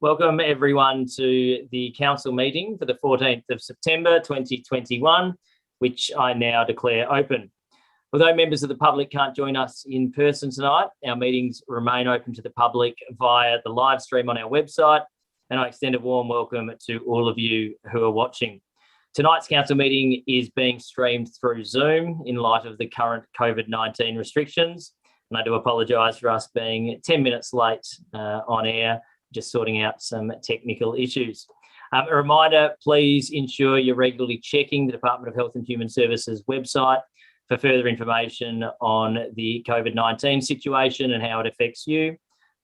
Welcome everyone to the council meeting for the 14th of September 2021, which I now declare open. Although members of the public can't join us in person tonight, our meetings remain open to the public via the live stream on our website, and I extend a warm welcome to all of you who are watching. Tonight's council meeting is being streamed through Zoom in light of the current COVID-19 restrictions, and I do apologise for us being 10 minutes late on air, just sorting out some technical issues. A reminder, please ensure you're regularly checking the Department of Health and Human Services website for further information on the COVID-19 situation and how it affects you,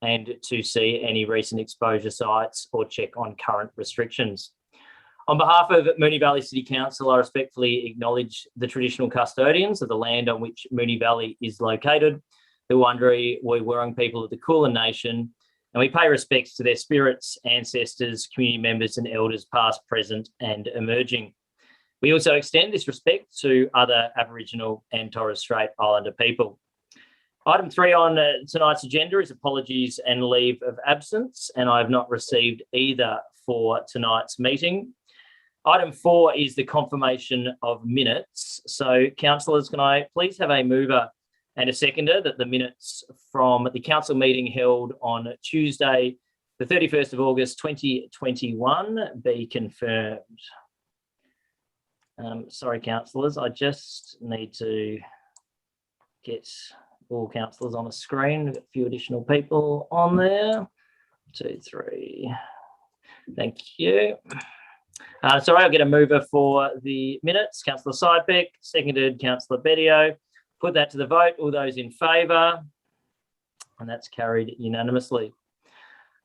and to see any recent exposure sites or check on current restrictions. On behalf of Moonee Valley City Council, I respectfully acknowledge the traditional custodians of the land on which Moonee Valley is located, the Wurundjeri Woi-wurrung people of the Kulin Nation, and we pay respects to their spirits, ancestors, community members and elders past, present and emerging. We also extend this respect to other Aboriginal and Torres Strait Islander people. Item 3 on tonight's agenda is apologies and leave of absence, and I have not received either for tonight's meeting. Item 4 is the confirmation of minutes. So, councillors, can I please have a mover and a seconder that the minutes from the council meeting held on Tuesday, the 31st of August 2021 be confirmed. Sorry, councillors, I just need to get all councillors on a screen. We've got a few additional people on there. 2, 3. Thank you. Sorry, I'll get a mover for the minutes. Councillor Sidebeck, seconded Councillor Bedio. Put that to the vote. All those in favour, and that's carried unanimously.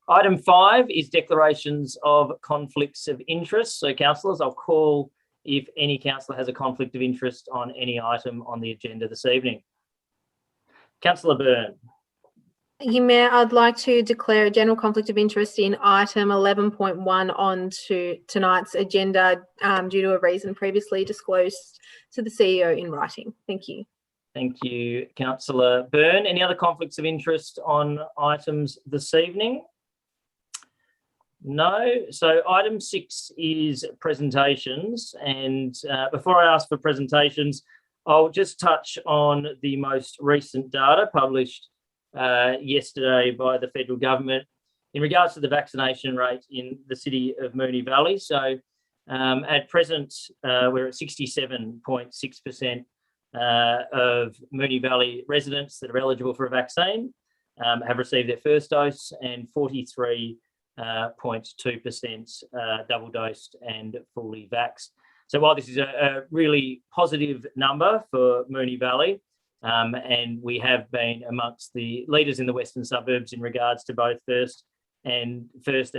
Item 5 is declarations of conflicts of interest. So, councillors, I'll call if any councillor has a conflict of interest on any item on the agenda this evening. Councillor Byrne. Thank you, Mayor. I'd like to declare a general conflict of interest in item 11.1 on to tonight's agenda due to a reason previously disclosed to the CEO in writing. Thank you. Thank you, Councillor Byrne. Any other conflicts of interest on items this evening? No. So item 6 is presentations. And before I ask for presentations, I'll just touch on the most recent data published yesterday by the federal government in regards to the vaccination rate in the city of Moonee Valley. So at present, we're at 67.6% of Moonee Valley residents that are eligible for a vaccine have received their first dose, and 43.2% double dosed and fully vaxxed. So while this is a really positive number for Moonee Valley, and we have been amongst the leaders in the western suburbs in regards to both first and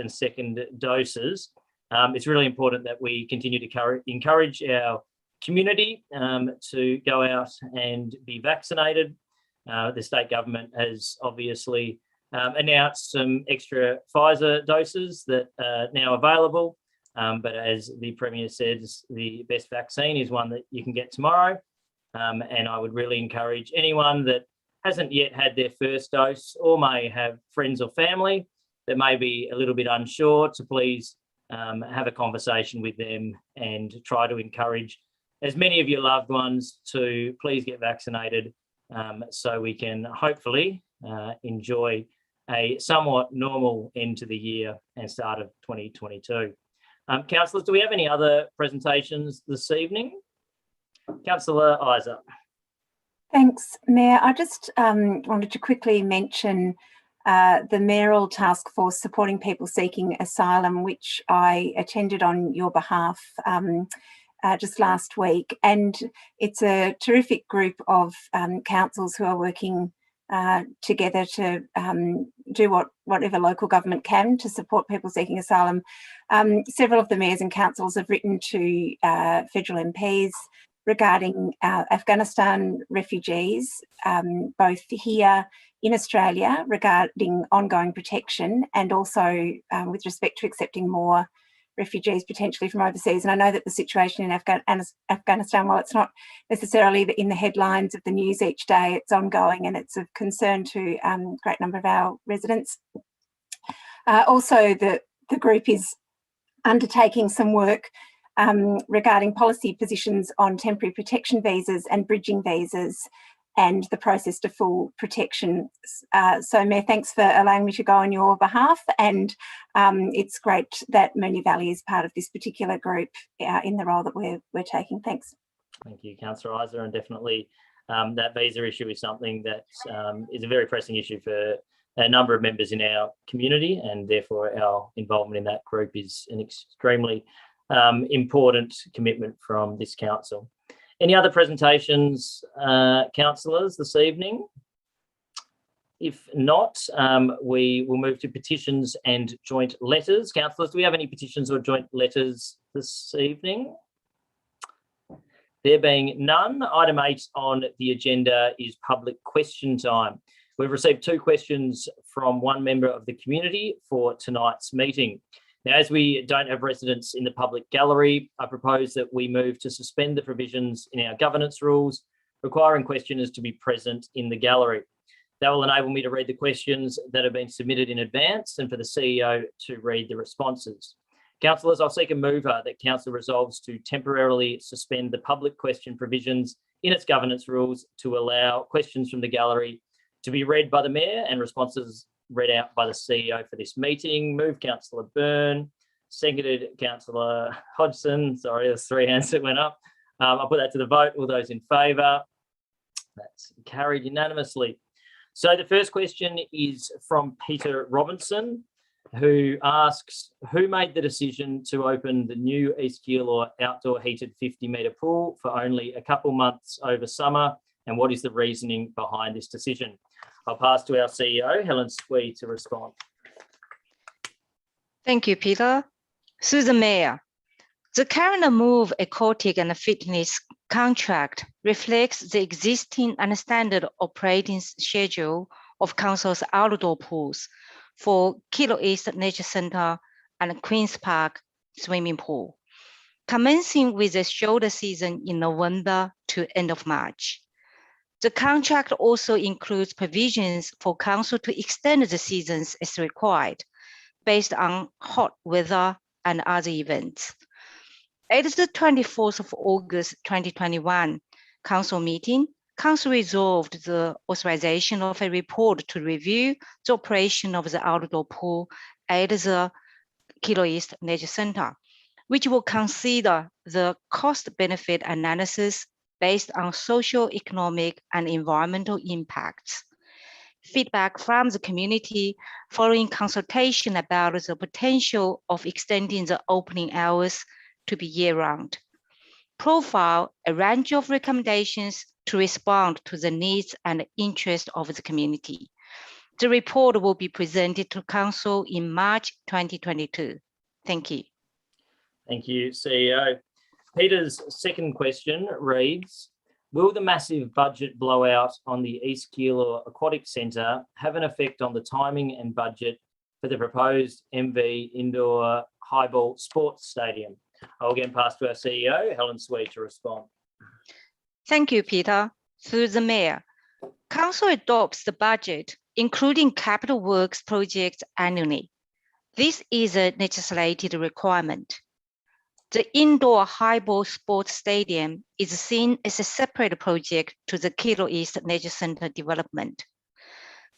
second doses, it's really important that we continue to encourage our community to go out and be vaccinated. The state government has obviously announced some extra Pfizer doses that are now available, but as the Premier says, the best vaccine is one that you can get tomorrow, and I would really encourage anyone that hasn't yet had their first dose or may have friends or family that may be a little bit unsure to please have a conversation with them and try to encourage as many of your loved ones to please get vaccinated, so we can hopefully enjoy a somewhat normal end to the year and start of 2022. Councillors, do we have any other presentations this evening? Councillor Isa. Thanks, Mayor. I just wanted to quickly mention the mayoral task force supporting people seeking asylum, which I attended on your behalf just last week, and it's a terrific group of councils who are working together to do whatever local government can to support people seeking asylum. Several of the mayors and councils have written to federal MPs regarding Afghanistan refugees, both here in Australia regarding ongoing protection, and also with respect to accepting more refugees potentially from overseas. And I know that the situation in Afghanistan, while it's not necessarily in the headlines of the news each day, it's ongoing and it's of concern to a great number of our residents. Also, the the group is undertaking some work regarding policy positions on temporary protection visas and bridging visas and the process to full protection. So Mayor, thanks for allowing me to go on your behalf, and it's great that Moonee Valley is part of this particular group in the role that we're taking. Thanks. Thank you, Councillor Isa, and definitely that visa issue is something that is a very pressing issue for a number of members in our community, and therefore our involvement in that group is an extremely important commitment from this council. Any other presentations, councillors, this evening? If not, we will move to petitions and joint letters. Councillors, do we have any petitions or joint letters this evening? There being none, item 8 on the agenda is public question time. We've received 2 questions from one member of the community for tonight's meeting. Now, as we don't have residents in the public gallery, I propose that we move to suspend the provisions in our governance rules requiring questioners to be present in the gallery. That will enable me to read the questions that have been submitted in advance and for the CEO to read the responses. Councillors, I'll seek a mover that Council resolves to temporarily suspend the public question provisions in its governance rules to allow questions from the gallery to be read by the Mayor and responses read out by the CEO for this meeting. Move Councillor Byrne, seconded Councillor Hodgson. Sorry, there's 3 hands that went up. I'll put that to the vote. All those in favour? That's carried unanimously. So the first question is from Peter Robinson, who asks, who made the decision to open the new East Keeler outdoor heated 50-metre pool for only a couple months over summer, and what is the reasoning behind this decision? I'll pass to our CEO, Helen Swee, to respond. Thank you, Peter. Through the Mayor, the current Move Aquatic and Fitness contract reflects the existing and standard operating schedule of Council's outdoor pools for Keeler East Nature Centre and Queen's Park swimming pool, commencing with the shoulder season in November to end of March. The contract also includes provisions for Council to extend the seasons as required, based on hot weather and other events. At the 24th of August 2021 Council meeting, Council resolved the authorization of a report to review the operation of the outdoor pool at the Keeler East Nature Centre, which will consider the cost-benefit analysis based on social, economic, and environmental impacts. Feedback from the community following consultation about the potential of extending the opening hours to be year-round. Profile a range of recommendations to respond to the needs and interests of the community. The report will be presented to Council in March 2022. Thank you. Thank you, CEO. Peter's second question reads, will the massive budget blowout on the East Keeler Aquatic Centre have an effect on the timing and budget for the proposed MV Indoor Hybal Sports Stadium? I'll again pass to our CEO, Helen Swee, to respond. Thank you, Peter. Through the Mayor, Council adopts the budget, including capital works projects annually. This is a legislated requirement. The Indoor Hybal Sports Stadium is seen as a separate project to the Keeler East Nature Centre development.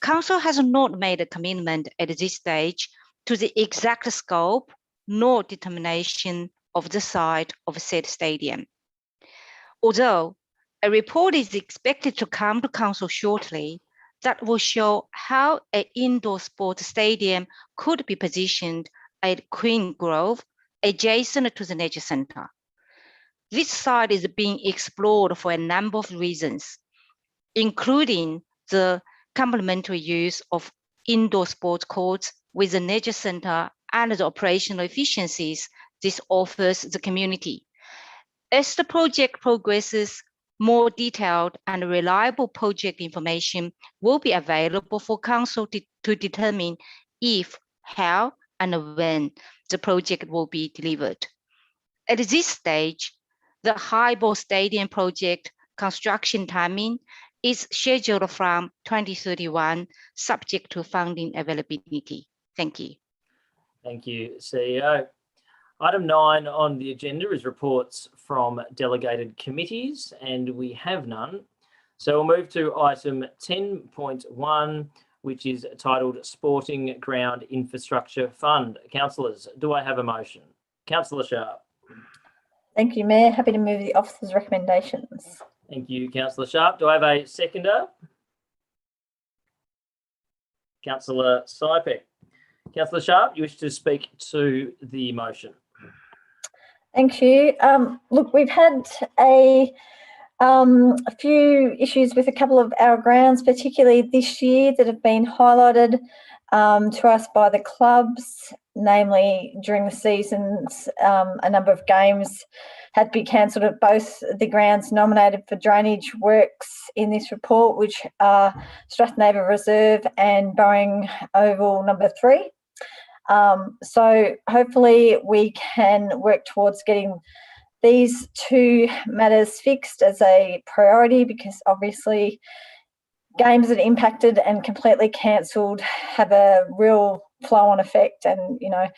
Council has not made a commitment at this stage to the exact scope nor determination of the site of said stadium. Although a report is expected to come to Council shortly that will show how an indoor sports stadium could be positioned at Queen Grove, adjacent to the Nature Centre. This site is being explored for a number of reasons, including the complementary use of indoor sports courts with the Nature Centre and the operational efficiencies this offers the community. As the project progresses, more detailed and reliable project information will be available for Council to determine if, how, and when the project will be delivered. At this stage, the Hybal Stadium project construction timing is scheduled from 2031, subject to funding availability. Thank you. Thank you, CEO. Item 9 on the agenda is reports from delegated committees, and we have none. So we'll move to item 10.1, which is titled Sporting Ground Infrastructure Fund. Councillors, do I have a motion? Councillor Sharp. Thank you, Mayor. Happy to move the officer's recommendations. Thank you, Councillor Sharp. Do I have a seconder? Councillor Sypek. Councillor Sharp, you wish to speak to the motion? Thank you. Look, we've had a few issues with a couple of our grounds, particularly this year, that have been highlighted to us by the clubs, namely during the seasons, a number of games had to be cancelled at both the grounds nominated for drainage works in this report, which are Strathnaver Reserve and Burring Oval number 3. So hopefully we can work towards getting these two matters fixed as a priority, because obviously games that are impacted and completely cancelled have a real flow-on effect, and, you know,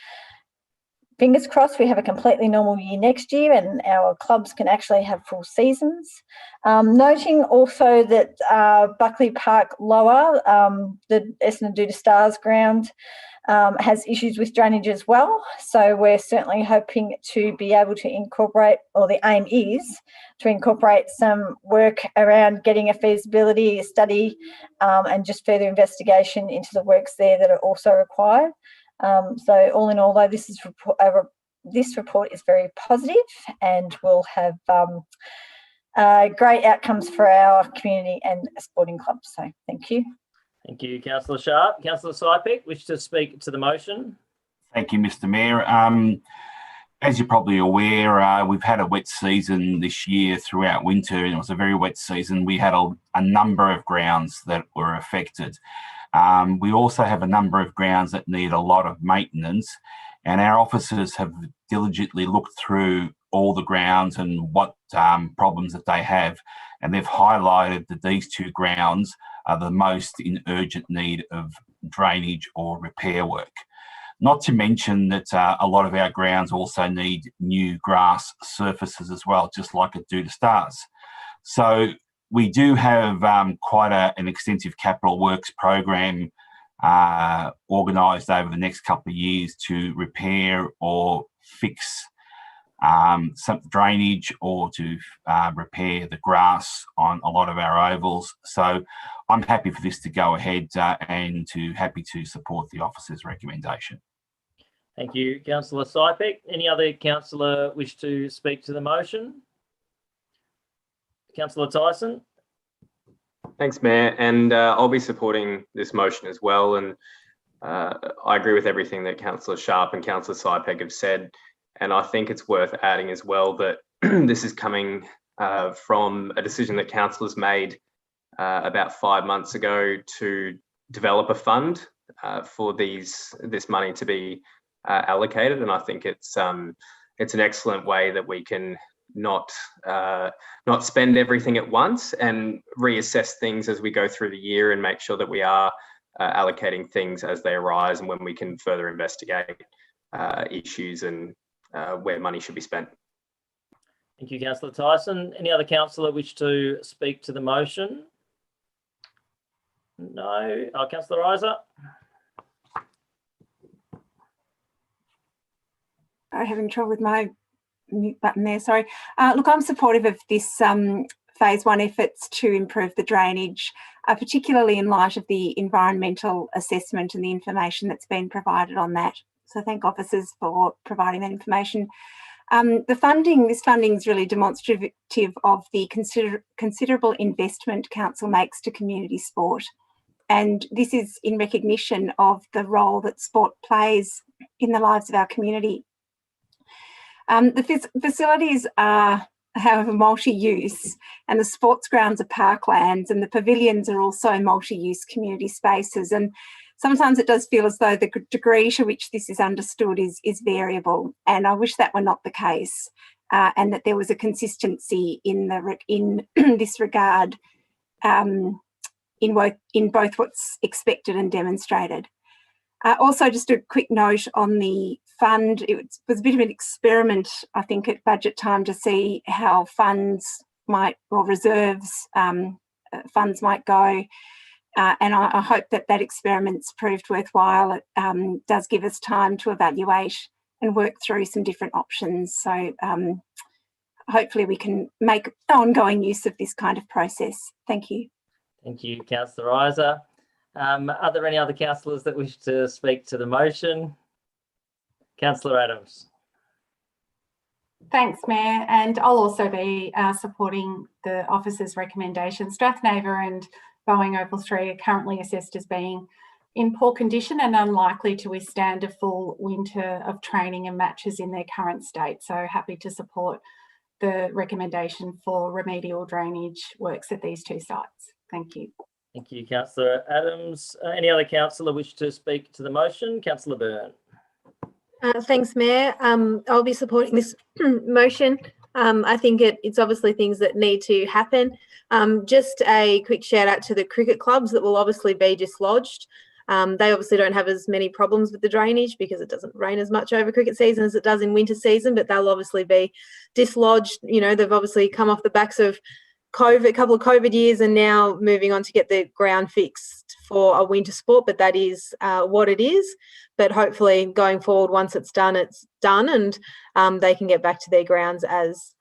fingers crossed we have a completely normal year next year and our clubs can actually have full seasons. Noting also that Buckley Park Lower, the Essendon Stars ground, has issues with drainage as well. So we're certainly hoping to be able to incorporate, or the aim is to incorporate some work around getting a feasibility study and just further investigation into the works there that are also required. So all in all, though, this report is very positive and will have great outcomes for our community and sporting clubs. So thank you. Thank you, Councillor Sharp. Councillor Sypek, wish to speak to the motion? Thank you, Mr Mayor. As you're probably aware, we've had a wet season this year throughout winter, and it was a very wet season. We had a number of grounds that were affected. We also have a number of grounds that need a lot of maintenance, and our officers have diligently looked through all the grounds and what problems that they have, and they've highlighted that these two grounds are the most in urgent need of drainage or repair work. Not to mention that a lot of our grounds also need new grass surfaces as well, just like it do to Stars. So we do have quite an extensive capital works program organised over the next couple of years to repair or fix some drainage, or to repair the grass on a lot of our ovals. So I'm happy for this to go ahead and happy to support the officer's recommendation. Thank you, Councillor Sypek. Any other councillor wish to speak to the motion? Councillor Tyson. Thanks, Mayor, and I'll be supporting this motion as well. And I agree with everything that Councillor Sharp and Councillor Sypek have said. And I think it's worth adding as well that this is coming from a decision that councillors made about 5 months ago to develop a fund for this money to be allocated. And I think it's an excellent way that we can not spend everything at once and reassess things as we go through the year, and make sure that we are allocating things as they arise and when we can further investigate issues and where money should be spent. Thank you, Councillor Tyson. Any other councillor wish to speak to the motion? No. Councillor Isa. I'm having trouble with my mute button there, sorry. Look, I'm supportive of this phase 1 efforts to improve the drainage, particularly in light of the environmental assessment and the information that's been provided on that. So thank officers for providing that information. This funding is really demonstrative of the considerable investment council makes to community sport. And this is in recognition of the role that sport plays in the lives of our community. The facilities are, however, multi-use, and the sports grounds are parklands, and the pavilions are also multi-use community spaces. And sometimes it does feel as though the degree to which this is understood is variable, and I wish that were not the case, and that there was a consistency in this regard in both what's expected and demonstrated. Also, just a quick note on the fund. It was a bit of an experiment, I think, at budget time to see how funds might, or reserves funds might go. And I hope that that experiment's proved worthwhile. It does give us time to evaluate and work through some different options. So hopefully we can make ongoing use of this kind of process. Thank you. Thank you, Councillor Isa. Are there any other councillors that wish to speak to the motion? Councillor Adams. Thanks, Mayor, and I'll also be supporting the officer's recommendation. Strathnava and Boeing Opal 3 are currently assessed as being in poor condition and unlikely to withstand a full winter of training and matches in their current state. So happy to support the recommendation for remedial drainage works at these two sites. Thank you. Thank you, Councillor Adams. Any other councillor wish to speak to the motion? Councillor Byrne. Thanks, Mayor. I'll be supporting this motion. I think it's obviously things that need to happen. Just a quick shout out to the cricket clubs that will obviously be dislodged. They obviously don't have as many problems with the drainage because it doesn't rain as much over cricket season as it does in winter season, but they'll obviously be dislodged. You know, they've obviously come off the backs of COVID, a couple of COVID years, and now moving on to get the ground fixed for a winter sport, but that is what it is. But hopefully going forward, once it's done, and they can get back to their grounds as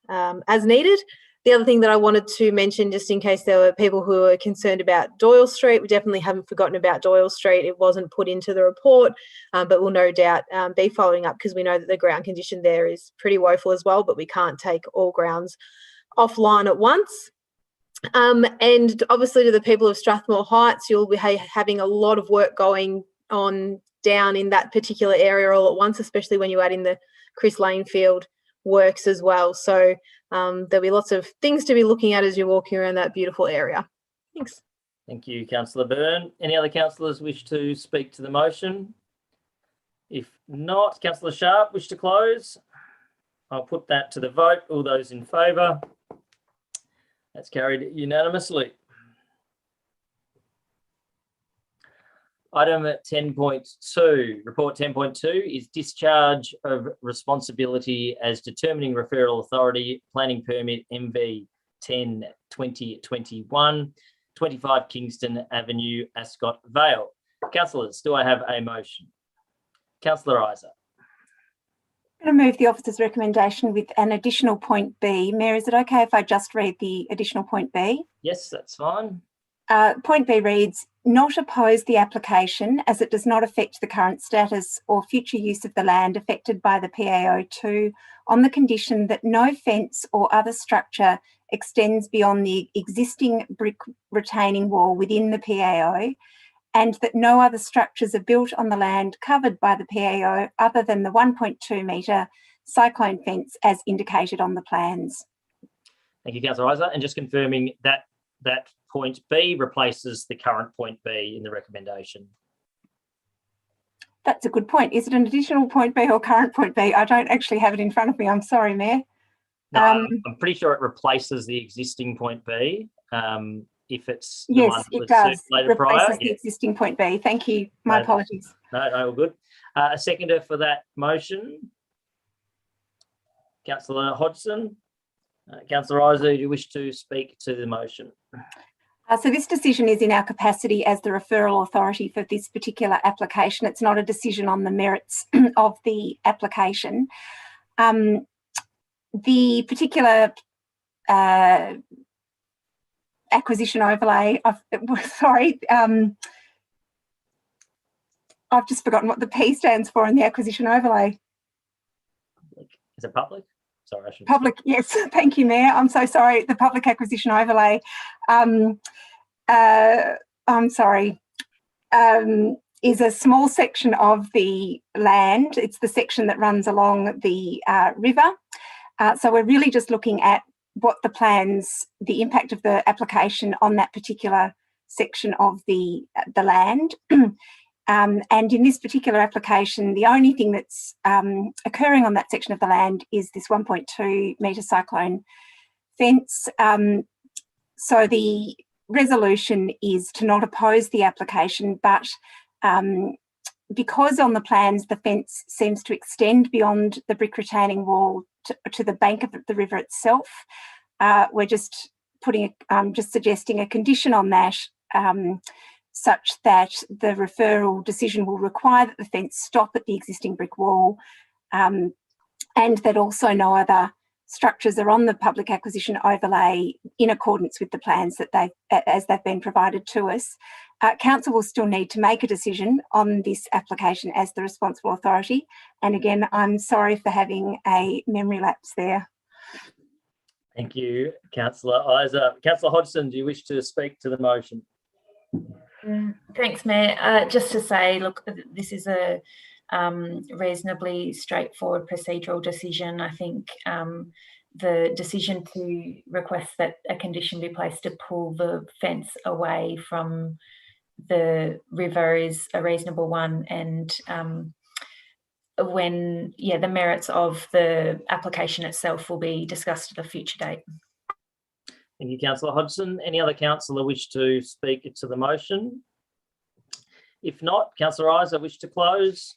needed. The other thing that I wanted to mention, just in case there were people who are concerned about Doyle Street, we definitely haven't forgotten about Doyle Street. It wasn't put into the report, but we'll no doubt be following up because we know that the ground condition there is pretty woeful as well, but we can't take all grounds offline at once. And obviously to the people of Strathmore Heights, you'll be having a lot of work going on down in that particular area all at once, especially when you add in the Chris Lanefield works as well. So there'll be lots of things to be looking at as you're walking around that beautiful area. Thanks. Thank you, Councillor Byrne. Any other councillors wish to speak to the motion? If not, Councillor Sharp, wish to close? I'll put that to the vote. All those in favour? That's carried unanimously. Item 10.2, report 10.2 is discharge of responsibility as determining referral authority, planning permit MV 10/2021, 25 Kingston Avenue, Ascot Vale. Councillors, do I have a motion? Councillor Isa. I'm going to move the officer's recommendation with an additional point B. Mayor, is it okay if I just read the additional point B? Yes, that's fine. Point B reads, not oppose the application as it does not affect the current status or future use of the land affected by the PAO2 on the condition that no fence or other structure extends beyond the existing brick retaining wall within the PAO, and that no other structures are built on the land covered by the PAO other than the 1.2 metre cyclone fence as indicated on the plans. Thank you, Councillor Isa. And just confirming that that point B replaces the current point B in the recommendation. That's a good point. Is it an additional point B or current point B? I don't actually have it in front of me. I'm sorry, Mayor. No, I'm pretty sure it replaces the existing point B. If it's the yes, one it that does. Replaces the existing point B. Thank you. My apologies. No, all good. A seconder for that motion, Councillor Hodgson. Councillor Isa, do you wish to speak to the motion? So this decision is in our capacity as the referral authority for this particular application. It's not a decision on the merits of the application. The particular acquisition overlay, I've just forgotten what the P stands for in the acquisition overlay. Is it public? Sorry, I should. Public, yes. Thank you, Mayor. I'm so sorry. The public acquisition overlay, I'm sorry, is a small section of the land. It's the section that runs along the river. So we're really just looking at what the plans, the impact of the application on that particular section of the land. And in this particular application, the only thing that's occurring on that section of the land is this 1.2 metre cyclone fence. So the resolution is to not oppose the application, but because on the plans the fence seems to extend beyond the brick retaining wall to the bank of the river itself, we're just suggesting a condition on that, such that the referral decision will require that the fence stop at the existing brick wall, and that also no other structures are on the public acquisition overlay in accordance with the plans that they've been provided to us. Council will still need to make a decision on this application as the responsible authority. And again, I'm sorry for having a memory lapse there. Thank you, Councillor Isa. Councillor Hodgson, do you wish to speak to the motion? Thanks, Mayor. Just to say, look, this is a reasonably straightforward procedural decision. I think the decision to request that a condition be placed to pull the fence away from the river is a reasonable one, and the merits of the application itself will be discussed at a future date. Thank you, Councillor Hodgson. Any other councillor wish to speak to the motion? If not, Councillor Isa, wish to close?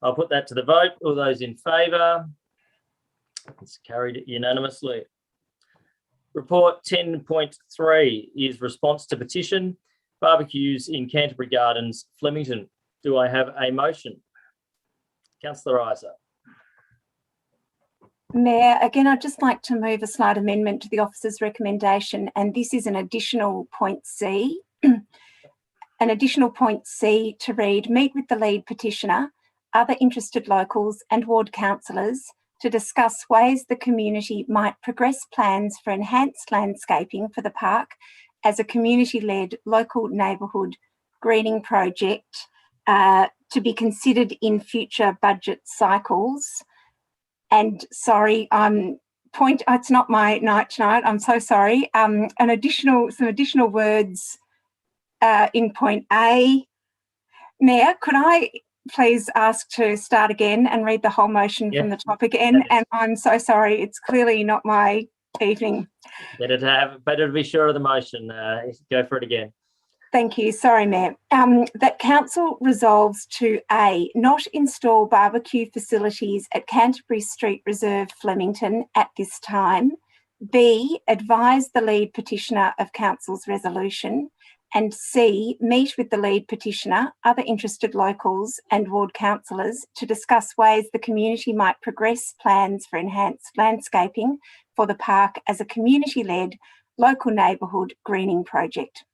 I'll put that to the vote. All those in favour? It's carried unanimously. Report 10.3 is response to petition, barbecues in Canterbury Gardens, Flemington. Do I have a motion? Councillor Isa. Mayor, again, I'd just like to move a slight amendment to the officer's recommendation, and this is an additional point C. An additional point C to read, meet with the lead petitioner, other interested locals and ward councillors to discuss ways the community might progress plans for enhanced landscaping for the park as a community-led local neighbourhood greening project to be considered in future budget cycles. And sorry, it's not my night tonight. I'm so sorry. Some additional words in point A. Mayor, could I please ask to start again and read the whole motion from the top again? And I'm so sorry. It's clearly not my evening. Better to be sure of the motion. Go for it again. Thank you. Sorry, Mayor. That council resolves to A, not install barbecue facilities at Canterbury Street Reserve, Flemington at this time. B, advise the lead petitioner of council's resolution. And C, meet with the lead petitioner, other interested locals and ward councillors to discuss ways the community might progress plans for enhanced landscaping for the park as a community-led local neighbourhood greening project.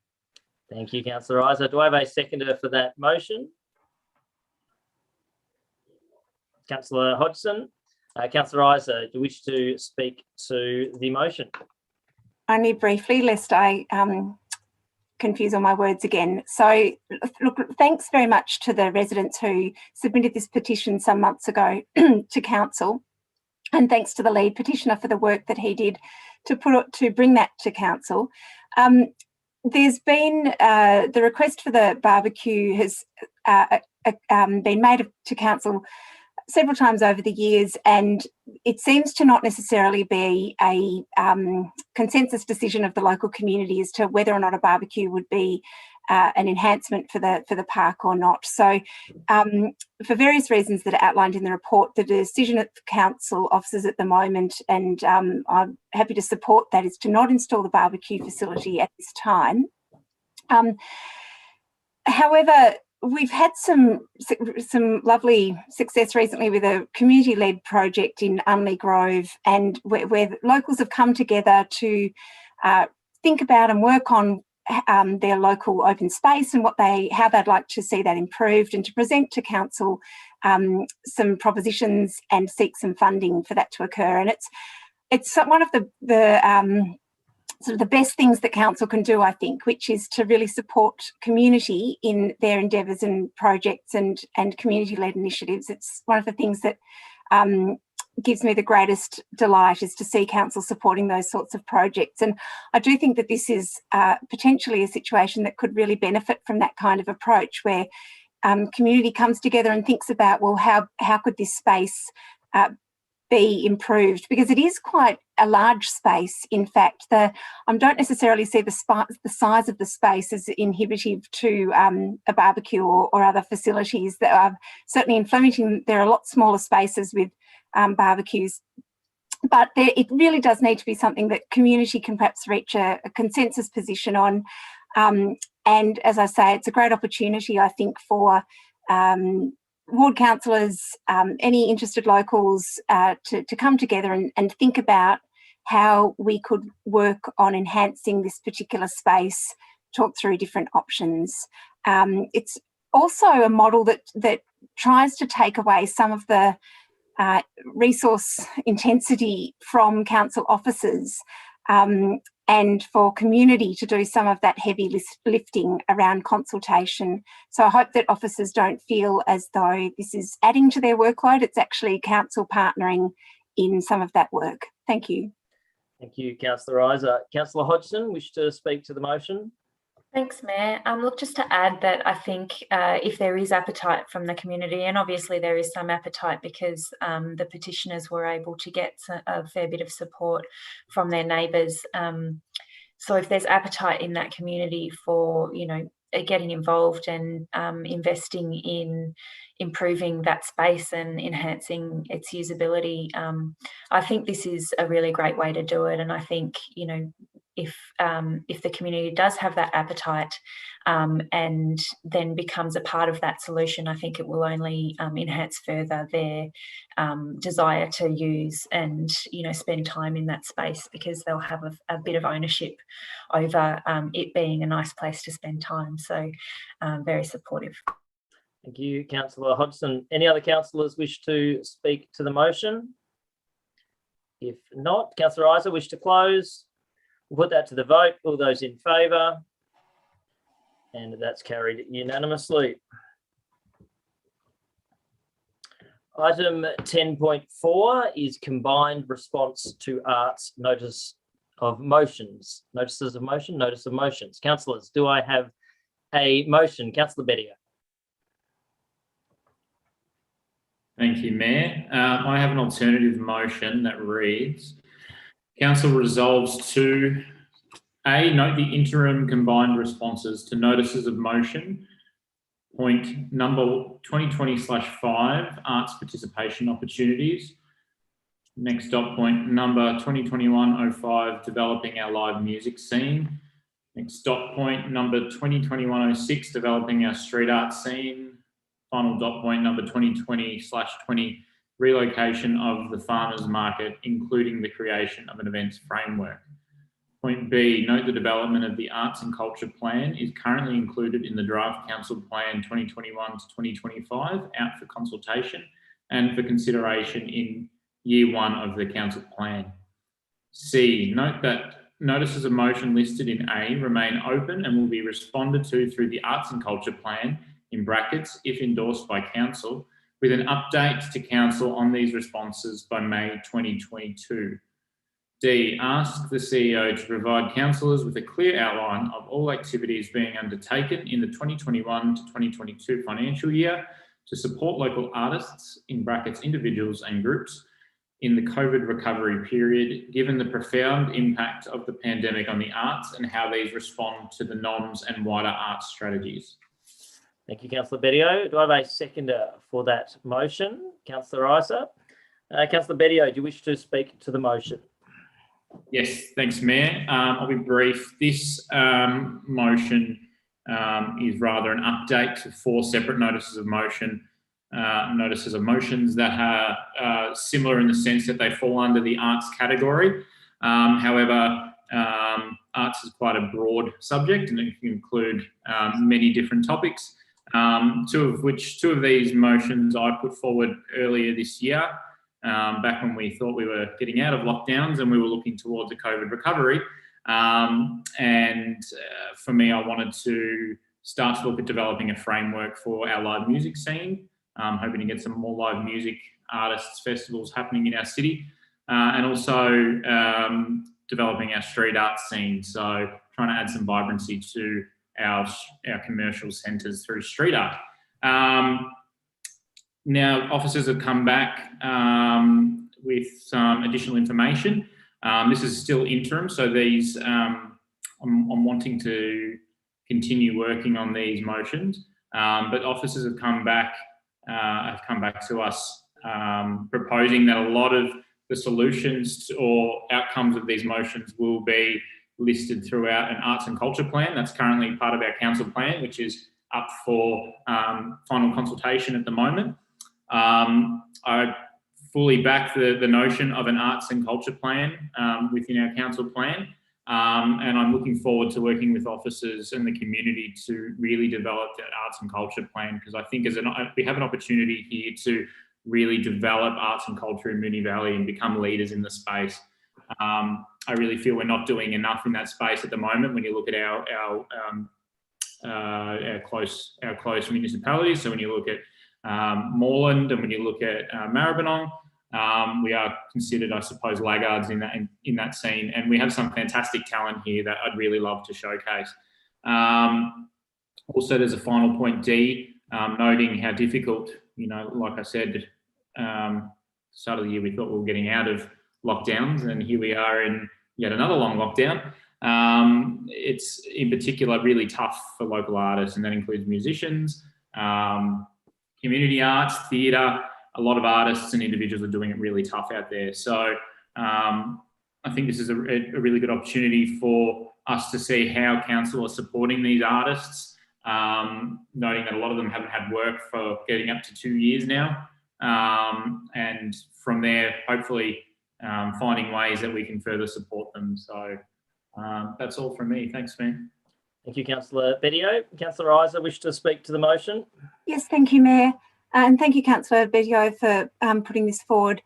Thank you, Councillor Isa. Do I have a seconder for that motion? Councillor Hodgson. Councillor Isa, do you wish to speak to the motion? Only briefly, lest I confuse all my words again. So, look, thanks very much to the residents who submitted this petition some months ago to council, and thanks to the lead petitioner for the work that he did to bring that to council. There's been the request for the barbecue has been made to council several times over the years, and it seems to not necessarily be a consensus decision of the local community as to whether or not a barbecue would be an enhancement for the park or not. So for various reasons that are outlined in the report, the decision of council officers at the moment, and I'm happy to support that, is to not install the barbecue facility at this time. However, we've had some lovely success recently with a community-led project in Unley Grove, and where locals have come together to think about and work on their local open space and how they'd like to see that improved, and to present to council some propositions and seek some funding for that to occur. And it's one of the sort of the best things that council can do, I think, which is to really support community in their endeavours and projects and community-led initiatives. It's one of the things that gives me the greatest delight, is to see council supporting those sorts of projects. And I do think that this is potentially a situation that could really benefit from that kind of approach, where community comes together and thinks about, well, how could this space be improved? Because it is quite a large space. In fact, I don't necessarily see the size of the space as inhibitive to a barbecue or other facilities. That are certainly in Flemington, there are a lot smaller spaces with barbecues. But it really does need to be something that community can perhaps reach a consensus position on. And as I say, it's a great opportunity, I think, for ward councillors, any interested locals to come together and think about how we could work on enhancing this particular space, talk through different options. It's also a model that tries to take away some of the resource intensity from council officers and for community to do some of that heavy lifting around consultation. So I hope that officers don't feel as though this is adding to their workload. It's actually council partnering in some of that work. Thank you. Thank you, Councillor Isa. Councillor Hodgson, wish to speak to the motion? Thanks, Mayor. Look, just to add that I think if there is appetite from the community, and obviously there is some appetite because the petitioners were able to get a fair bit of support from their neighbours. So if there's appetite in that community for, you know, getting involved and investing in improving that space and enhancing its usability, I think this is a really great way to do it. And I think, you know, if the community does have that appetite and then becomes a part of that solution, I think it will only enhance further their desire to use and, you know, spend time in that space, because they'll have a bit of ownership over it being a nice place to spend time. So very supportive. Thank you, Councillor Hodgson. Any other councillors wish to speak to the motion? If not, Councillor Isa, wish to close? We'll put that to the vote. All those in favour? And that's carried unanimously. Item 10.4 is combined response to arts notice of motions. Notices of motion, notice of motions. Councillors, do I have a motion? Councillor Bedia. Thank you, Mayor. I have an alternative motion that reads, Council resolves to A, note the interim combined responses to notices of motion, point number 2020/5, arts participation opportunities. Next dot point number 2021-05, developing our live music scene. Next dot point number 2021-06, developing our street art scene. Final dot point number 2020/20, relocation of the farmers market, including the creation of an events framework. Point B, note the development of the arts and culture plan is currently included in the draft council plan 2021 to 2025 out for consultation and for consideration in year 1 of the council plan. C, note that notices of motion listed in A remain open and will be responded to through the arts and culture plan, in brackets, if endorsed by council, with an update to council on these responses by May 2022. D, ask the CEO to provide councillors with a clear outline of all activities being undertaken in the 2021 to 2022 financial year to support local artists, in brackets, individuals and groups, in the COVID recovery period, given the profound impact of the pandemic on the arts and how these respond to the NOMS and wider arts strategies. Thank you, Councillor Bedio. Do I have a seconder for that motion? Councillor Isa. Councillor Bedio, do you wish to speak to the motion? Yes, thanks, Mayor. I'll be brief. This motion is rather an update to 4 separate notices of motion, notices of motions that are similar in the sense that they fall under the arts category. However, arts is quite a broad subject and it can include many different topics. Two of these motions I put forward earlier this year, back when we thought we were getting out of lockdowns and we were looking towards a COVID recovery. For me, I wanted to start to look at developing a framework for our live music scene, hoping to get some more live music artists, festivals happening in our city, and also developing our street art scene. So trying to add some vibrancy to our commercial centres through street art. Now, officers have come back with some additional information. This is still interim, so these I'm wanting to continue working on these motions, but officers have come back to us proposing that a lot of the solutions or outcomes of these motions will be listed throughout an arts and culture plan. That's currently part of our council plan, which is up for final consultation at the moment. I fully back the notion of an arts and culture plan within our council plan. And I'm looking forward to working with officers and the community to really develop that arts and culture plan, because I think we have an opportunity here to really develop arts and culture in Moonee Valley and become leaders in the space. I really feel we're not doing enough in that space at the moment when you look at our close municipalities. So when you look at Moreland and when you look at Maribyrnong, we are considered, I suppose, laggards in that scene, and we have some fantastic talent here that I'd really love to showcase. Also, there's a final point D, noting how difficult, like I said, start of the year we thought we were getting out of lockdowns, and here we are in yet another long lockdown. It's in particular really tough for local artists, and that includes musicians, community arts, theatre. A lot of artists and individuals are doing it really tough out there. So I think this is a really good opportunity for us to see how council are supporting these artists, noting that a lot of them haven't had work for getting up to 2 years now. And from there, hopefully finding ways that we can further support them. So that's all from me. Thanks, man. Thank you, Councillor Bedio. Councillor Isa, wish to speak to the motion? Yes, thank you, Mayor. And thank you, Councillor Bedio, for putting this forward.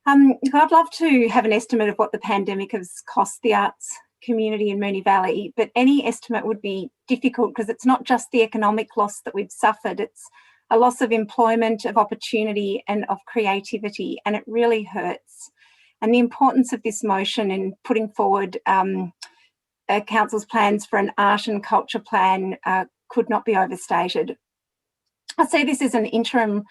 I'd love to have an estimate of what the pandemic has cost the arts community in Moonee Valley, but any estimate would be difficult because it's not just the economic loss that we've suffered, it's a loss of employment, of opportunity and of creativity, and it really hurts. And the importance of this motion in putting forward council's plans for an art and culture plan could not be overstated. I see this as an interim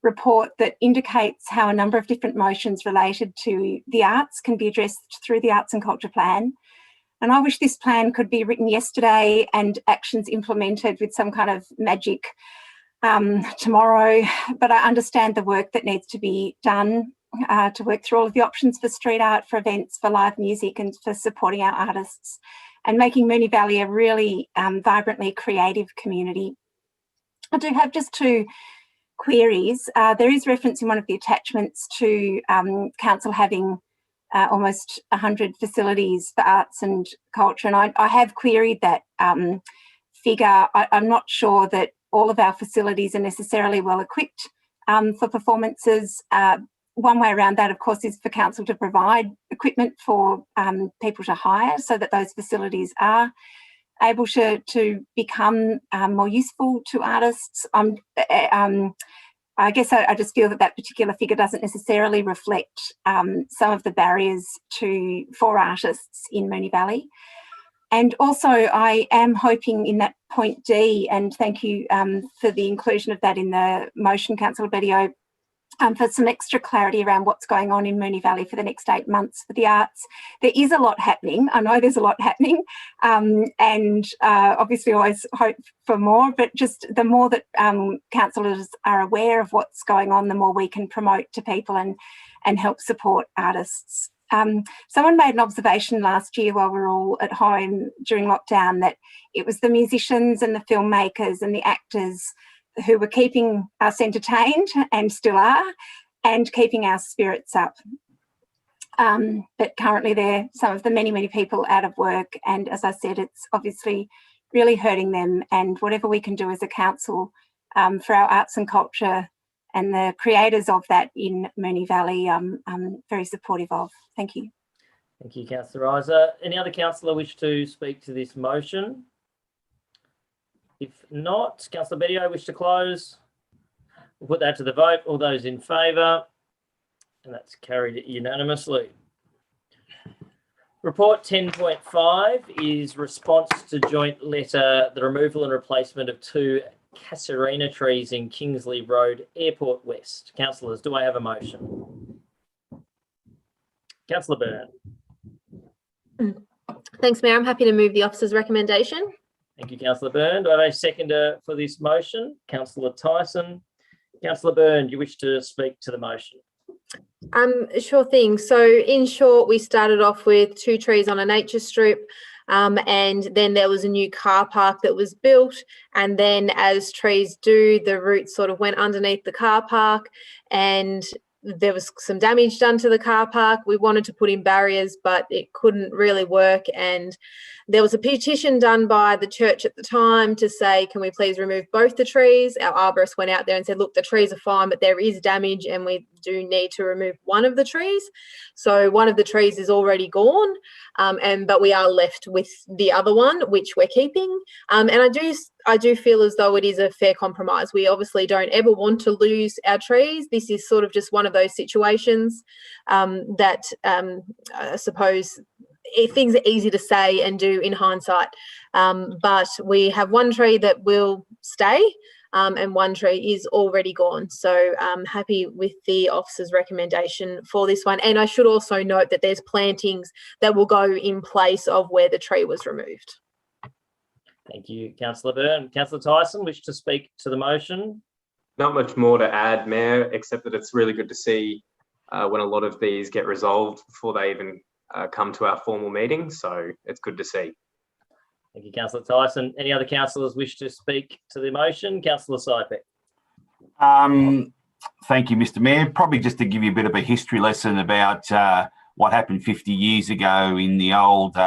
report that indicates how a number of different motions related to the arts can be addressed through the arts and culture plan. And I wish this plan could be written yesterday and actions implemented with some kind of magic tomorrow, but I understand the work that needs to be done to work through all of the options for street art, for events, for live music and for supporting our artists and making Moonee Valley a really vibrantly creative community. I do have just two queries. There is reference in one of the attachments to council having almost 100 facilities for arts and culture, and I have queried that figure. I'm not sure that all of our facilities are necessarily well equipped for performances. One way around that, of course, is for council to provide equipment for people to hire so that those facilities are able to become more useful to artists. I guess I just feel that particular figure doesn't necessarily reflect some of the barriers for artists in Moonee Valley. And also I am hoping in that point D, and thank you for the inclusion of that in the motion, Councillor Bedio, for some extra clarity around what's going on in Moonee Valley for the next 8 months for the arts. There is a lot happening. I know there's a lot happening, and obviously always hope for more, but just the more that councillors are aware of what's going on, the more we can promote to people and help support artists. Someone made an observation last year while we were all at home during lockdown that it was the musicians and the filmmakers and the actors who were keeping us entertained and still are, and keeping our spirits up. But currently they're some of the many, many people out of work. And as I said, it's obviously really hurting them, and whatever we can do as a council for our arts and culture and the creators of that in Moonee Valley, I'm very supportive of. Thank you. Thank you, Councillor Isa. Any other councillor wish to speak to this motion? If not, Councillor Bedio, wish to close? We'll put that to the vote. All those in favour? And that's carried unanimously. Report 10.5 is response to joint letter, the removal and replacement of 2 Casuarina trees in Kingsley Road, Airport West. Councillors, do I have a motion? Councillor Byrne. Thanks, Mayor. I'm happy to move the officer's recommendation. Thank you, Councillor Byrne. Do I have a seconder for this motion? Councillor Tyson. Councillor Byrne, do you wish to speak to the motion? Sure thing. So in short, we started off with 2 trees on a nature strip, and then there was a new car park that was built, and then as trees do, the roots sort of went underneath the car park, and there was some damage done to the car park. We wanted to put in barriers, but it couldn't really work, and there was a petition done by the church at the time to say, can we please remove both the trees? Our arborist went out there and said, look, the trees are fine, but there is damage and we do need to remove one of the trees. So one of the trees is already gone, but we are left with the other one, which we're keeping. And I do feel as though it is a fair compromise. We obviously don't ever want to lose our trees. This is sort of just one of those situations that I suppose things are easy to say and do in hindsight, but we have one tree that will stay and one tree is already gone. So I'm happy with the officer's recommendation for this one. And I should also note that there's plantings that will go in place of where the tree was removed. Thank you, Councillor Byrne. Councillor Tyson, wish to speak to the motion? Not much more to add, Mayor, except that it's really good to see when a lot of these get resolved before they even come to our formal meeting. So it's good to see. Thank you, Councillor Tyson. Any other councillors wish to speak to the motion? Councillor Sypek. Thank you, Mr. Mayor. Probably just to give you a bit of a history lesson about what happened 50 years ago in the old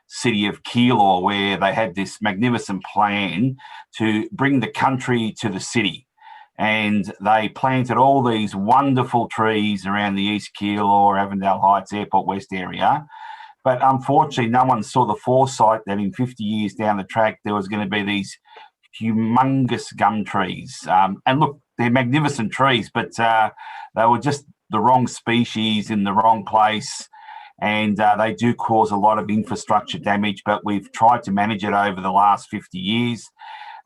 city of Keeler, where they had this magnificent plan to bring the country to the city. And they planted all these wonderful trees around the East Keeler, Avondale Heights, Airport West area. But unfortunately, no one saw the foresight that in 50 years down the track, there was going to be these humongous gum trees. And look, they're magnificent trees, but they were just the wrong species in the wrong place. And they do cause a lot of infrastructure damage, but we've tried to manage it over the last 50 years.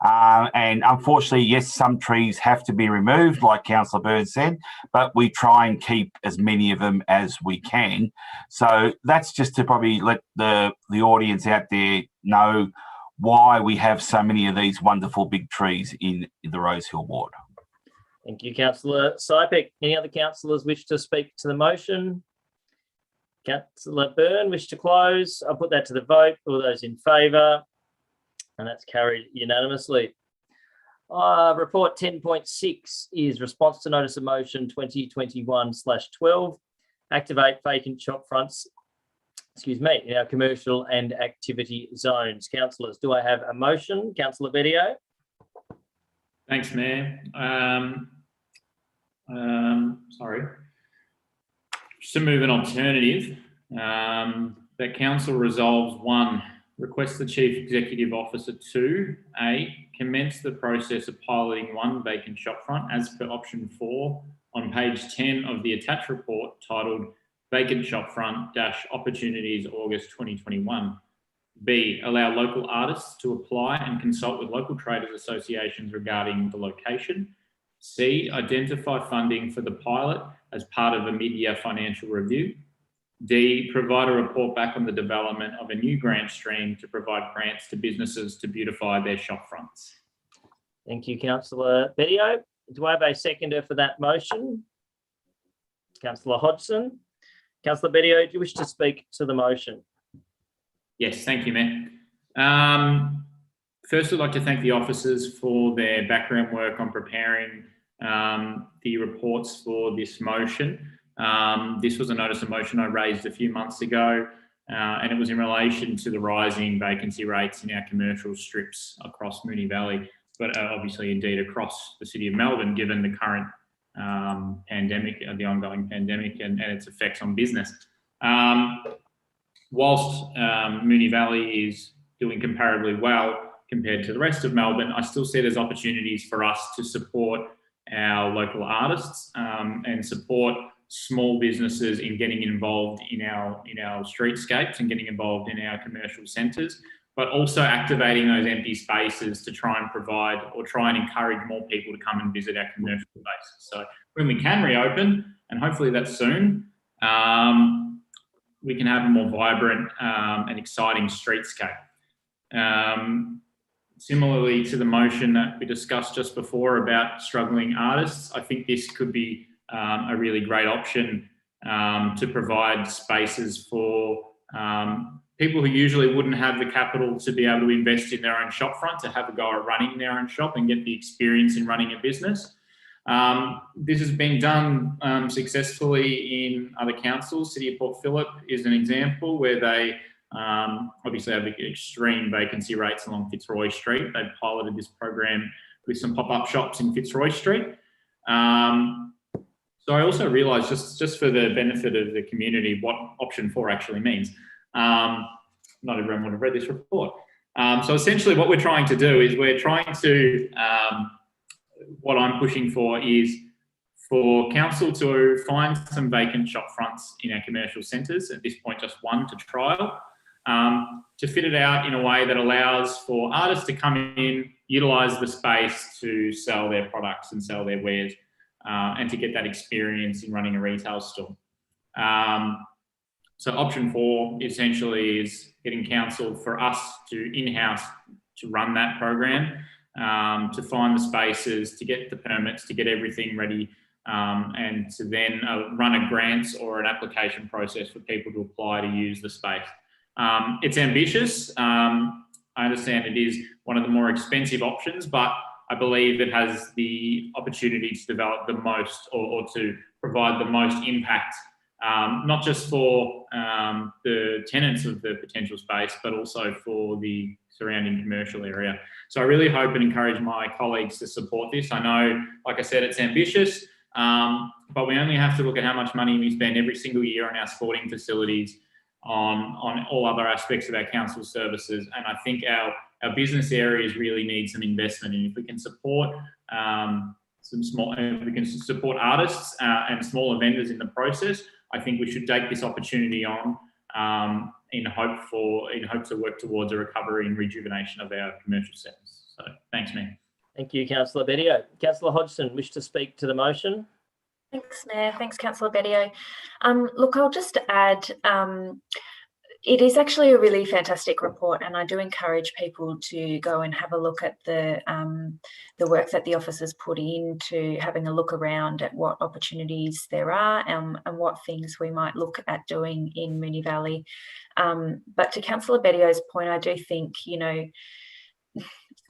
And unfortunately, yes, some trees have to be removed, like Councillor Byrne said, but we try and keep as many of them as we can. So that's just to probably let the audience out there know why we have so many of these wonderful big trees in the Rosehill ward. Thank you, Councillor Sypek. Any other councillors wish to speak to the motion? Councillor Byrne, wish to close? I'll put that to the vote. All those in favour? And that's carried unanimously. Report 10.6 is response to notice of motion 2021/12, activate vacant shop fronts, in our commercial and activity zones. Councillors, do I have a motion? Councillor Bedio. Thanks, Mayor. Sorry. Just to move an alternative, that council resolves 1, request the Chief Executive Officer to A, commence the process of piloting 1 vacant shopfront as per option 4 on page 10 of the attached report titled Vacant Shopfront - Opportunities August 2021. B, allow local artists to apply and consult with local traders associations regarding the location. C, identify funding for the pilot as part of a mid-year financial review. D, provide a report back on the development of a new grant stream to provide grants to businesses to beautify their shop fronts. Thank you, Councillor Bedio. Do I have a seconder for that motion? Councillor Hodgson. Councillor Bedio, do you wish to speak to the motion? Yes, thank you, Mayor. First, I'd like to thank the officers for their background work on preparing the reports for this motion. This was a notice of motion I raised a few months ago, and it was in relation to the rising vacancy rates in our commercial strips across Moonee Valley, but obviously indeed across the city of Melbourne, given the current pandemic, the ongoing pandemic and its effects on business. Whilst Moonee Valley is doing comparably well compared to the rest of Melbourne, I still see there's opportunities for us to support our local artists and support small businesses in getting involved in our streetscapes and getting involved in our commercial centres, but also activating those empty spaces to try and provide or try and encourage more people to come and visit our commercial spaces. So when we can reopen, and hopefully that's soon, we can have a more vibrant and exciting streetscape. Similarly to the motion that we discussed just before about struggling artists, I think this could be a really great option to provide spaces for people who usually wouldn't have the capital to be able to invest in their own shop front, to have a go at running their own shop and get the experience in running a business. This has been done successfully in other councils. City of Port Phillip is an example where they obviously have extreme vacancy rates along Fitzroy Street. They've piloted this program with some pop-up shops in Fitzroy Street. So I also realised, just for the benefit of the community, what option 4 actually means. Not everyone would have read this report. So essentially what we're trying to do is we're trying to, what I'm pushing for is for council to find some vacant shop fronts in our commercial centres, at this point just one to trial, to fit it out in a way that allows for artists to come in, utilise the space to sell their products and sell their wares, and to get that experience in running a retail store. So option 4 essentially is getting council for us to in-house to run that program, to find the spaces, to get the permits, to get everything ready, and to then run a grants or an application process for people to apply to use the space. It's ambitious. I understand it is one of the more expensive options, but I believe it has the opportunity to develop the most or to provide the most impact, not just for the tenants of the potential space, but also for the surrounding commercial area. So I really hope and encourage my colleagues to support this. I know, like I said, it's ambitious, but we only have to look at how much money we spend every single year on our sporting facilities, on all other aspects of our council services. And I think our business areas really need some investment. And if we can support if we can support artists and smaller vendors in the process, I think we should take this opportunity on in hope to work towards a recovery and rejuvenation of our commercial centres. So thanks, Mayor. Thank you, Councillor Bedio. Councillor Hodgson, wish to speak to the motion? Thanks, Mayor. Thanks, Councillor Bedio. Look, I'll just add, it is actually a really fantastic report, and I do encourage people to go and have a look at the work that the officers put into having a look around at what opportunities there are and what things we might look at doing in Moonee Valley. But to Councillor Bedio's point, I do think,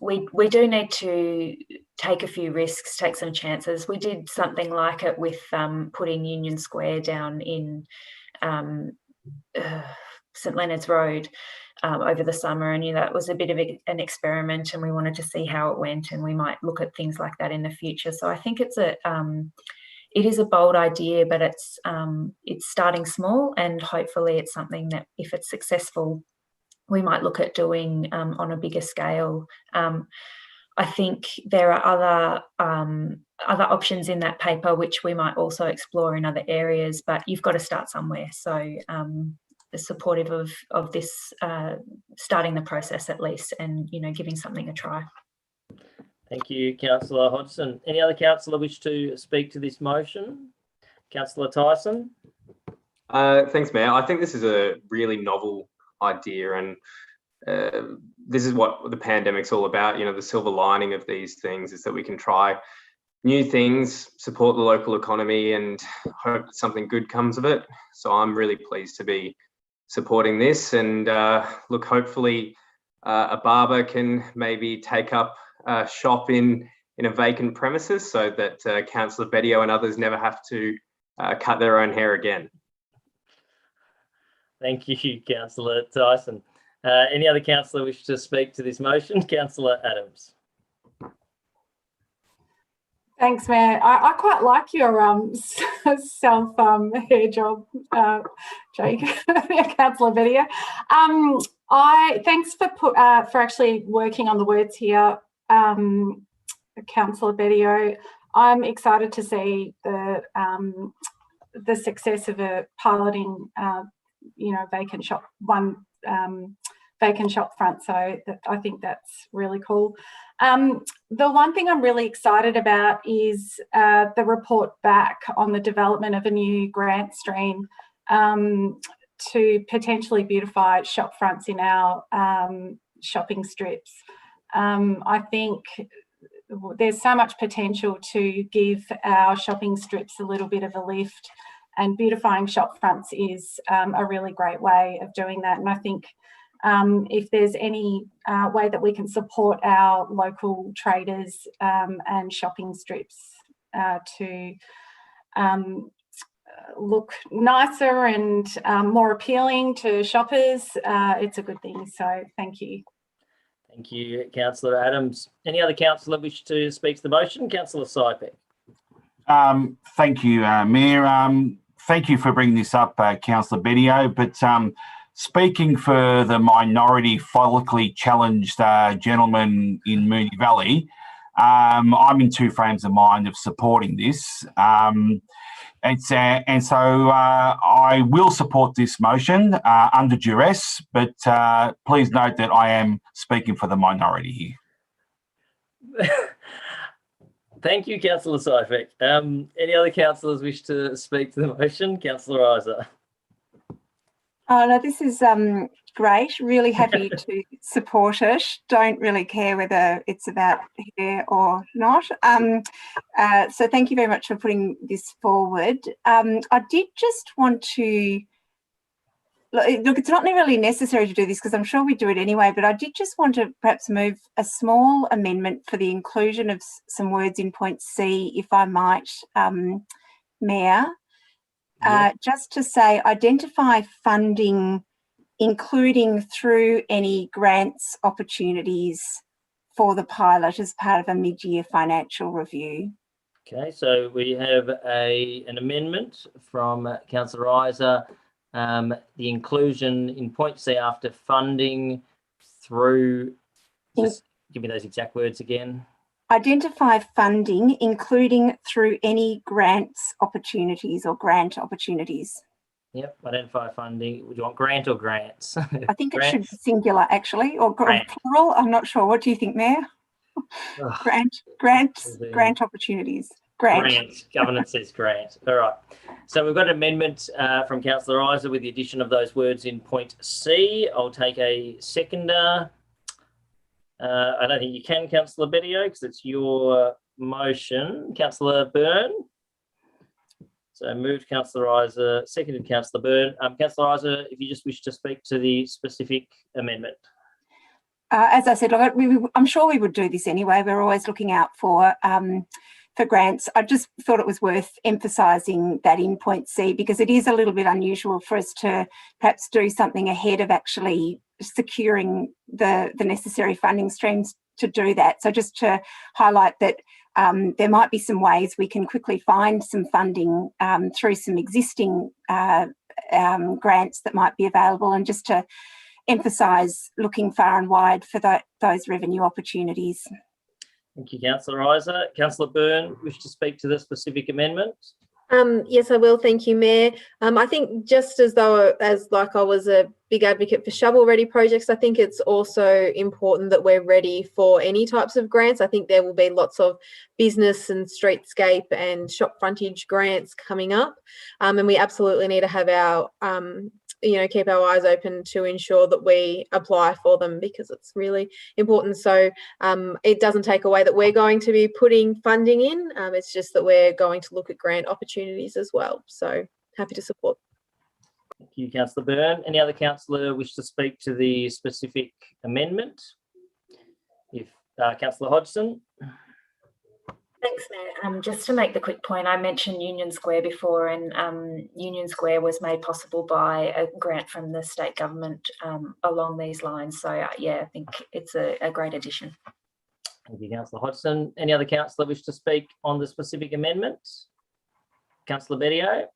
we do need to take a few risks, take some chances. We did something like it with putting Union Square down in St Leonard's Road over the summer, and that was a bit of an experiment, and we wanted to see how it went, and we might look at things like that in the future. So I think it is a bold idea, but it's starting small, and hopefully it's something that, if it's successful, we might look at doing on a bigger scale. I think there are other options in that paper which we might also explore in other areas, but you've got to start somewhere. So supportive of this, starting the process at least, and giving something a try. Thank you, Councillor Hodgson. Any other councillor wish to speak to this motion? Councillor Tyson. Thanks, Mayor. I think this is a really novel idea, and this is what the pandemic's all about. The silver lining of these things is that we can try new things, support the local economy, and hope that something good comes of it. So I'm really pleased to be supporting this, and look, hopefully a barber can maybe take up a shop in a vacant premises, so that Councillor Bedio and others never have to cut their own hair again. Thank you, Councillor Tyson. Any other councillor wish to speak to this motion? Councillor Adams. Thanks, Mayor. I quite like your self hair job, Jake, Councillor Bedio. Thanks for actually working on the words here, Councillor Bedio. I'm excited to see the success of piloting, vacant shop front. So I think that's really cool. The one thing I'm really excited about is the report back on the development of a new grant stream. to potentially beautify shop fronts in our shopping strips. I think there's so much potential to give our shopping strips a little bit of a lift, and beautifying shop fronts is a really great way of doing that. And I think if there's any way that we can support our local traders and shopping strips to look nicer and more appealing to shoppers, it's a good thing. So thank you. Thank you, Councillor Adams. Any other councillor wish to speak to the motion? Councillor Sypek. Thank you, Mayor. Thank you for bringing this up, Councillor Bedio. But speaking for the minority follically challenged gentleman in Moonee Valley, I'm in two frames of mind of supporting this. And so I will support this motion under duress, but please note that I am speaking for the minority here. Thank you, Councillor Sypek. Any other councillors wish to speak to the motion? Councillor Isa. Oh, no, this is great. Really happy to support it. Don't really care whether it's about hair or not. So thank you very much for putting this forward. I did just want to, look, it's not really necessary to do this because I'm sure we do it anyway, but I did just want to perhaps move a small amendment for the inclusion of some words in point C, if I might, Mayor. Just to say, identify funding, including through any grants opportunities for the pilot as part of a mid-year financial review. Okay, so we have an amendment from Councillor Isa, the inclusion in point C after funding through, just give me those exact words again. Identify funding, including through any grants opportunities or grant opportunities. Yep, identify funding. Would you want grant or grants? I think it should be singular, actually, or plural. I'm not sure. What do you think, Mayor? Grant opportunities. Grant. Governance says grant. All right. So we've got an amendment from Councillor Isa with the addition of those words in point C. I'll take a seconder. I don't think you can, Councillor Bedio, because it's your motion. Councillor Byrne. So moved Councillor Isa, seconded Councillor Byrne. Councillor Isa, if you just wish to speak to the specific amendment. As I said, I'm sure we would do this anyway. We're always looking out for grants. I just thought it was worth emphasising that in point C, because it is a little bit unusual for us to perhaps do something ahead of actually securing the necessary funding streams to do that. So just to highlight that there might be some ways we can quickly find some funding through some existing grants that might be available, and just to emphasise looking far and wide for those revenue opportunities. Thank you, Councillor Isa. Councillor Byrne, wish to speak to the specific amendment? Yes, I will. Thank you, Mayor. I think just as I was a big advocate for shovel-ready projects, I think it's also important that we're ready for any types of grants. I think there will be lots of business and streetscape and shop frontage grants coming up, and we absolutely need to have our keep our eyes open to ensure that we apply for them, because it's really important. So it doesn't take away that we're going to be putting funding in. It's just that we're going to look at grant opportunities as well. So happy to support. Thank you, Councillor Byrne. Any other councillor wish to speak to the specific amendment? If Councillor Hodgson. Thanks, Mayor. Just to make the quick point, I mentioned Union Square before, and Union Square was made possible by a grant from the state government along these lines. So, yeah, I think it's a great addition. Thank you, Councillor Hodgson. Any other councillor wish to speak on the specific amendment? Councillor Bedio.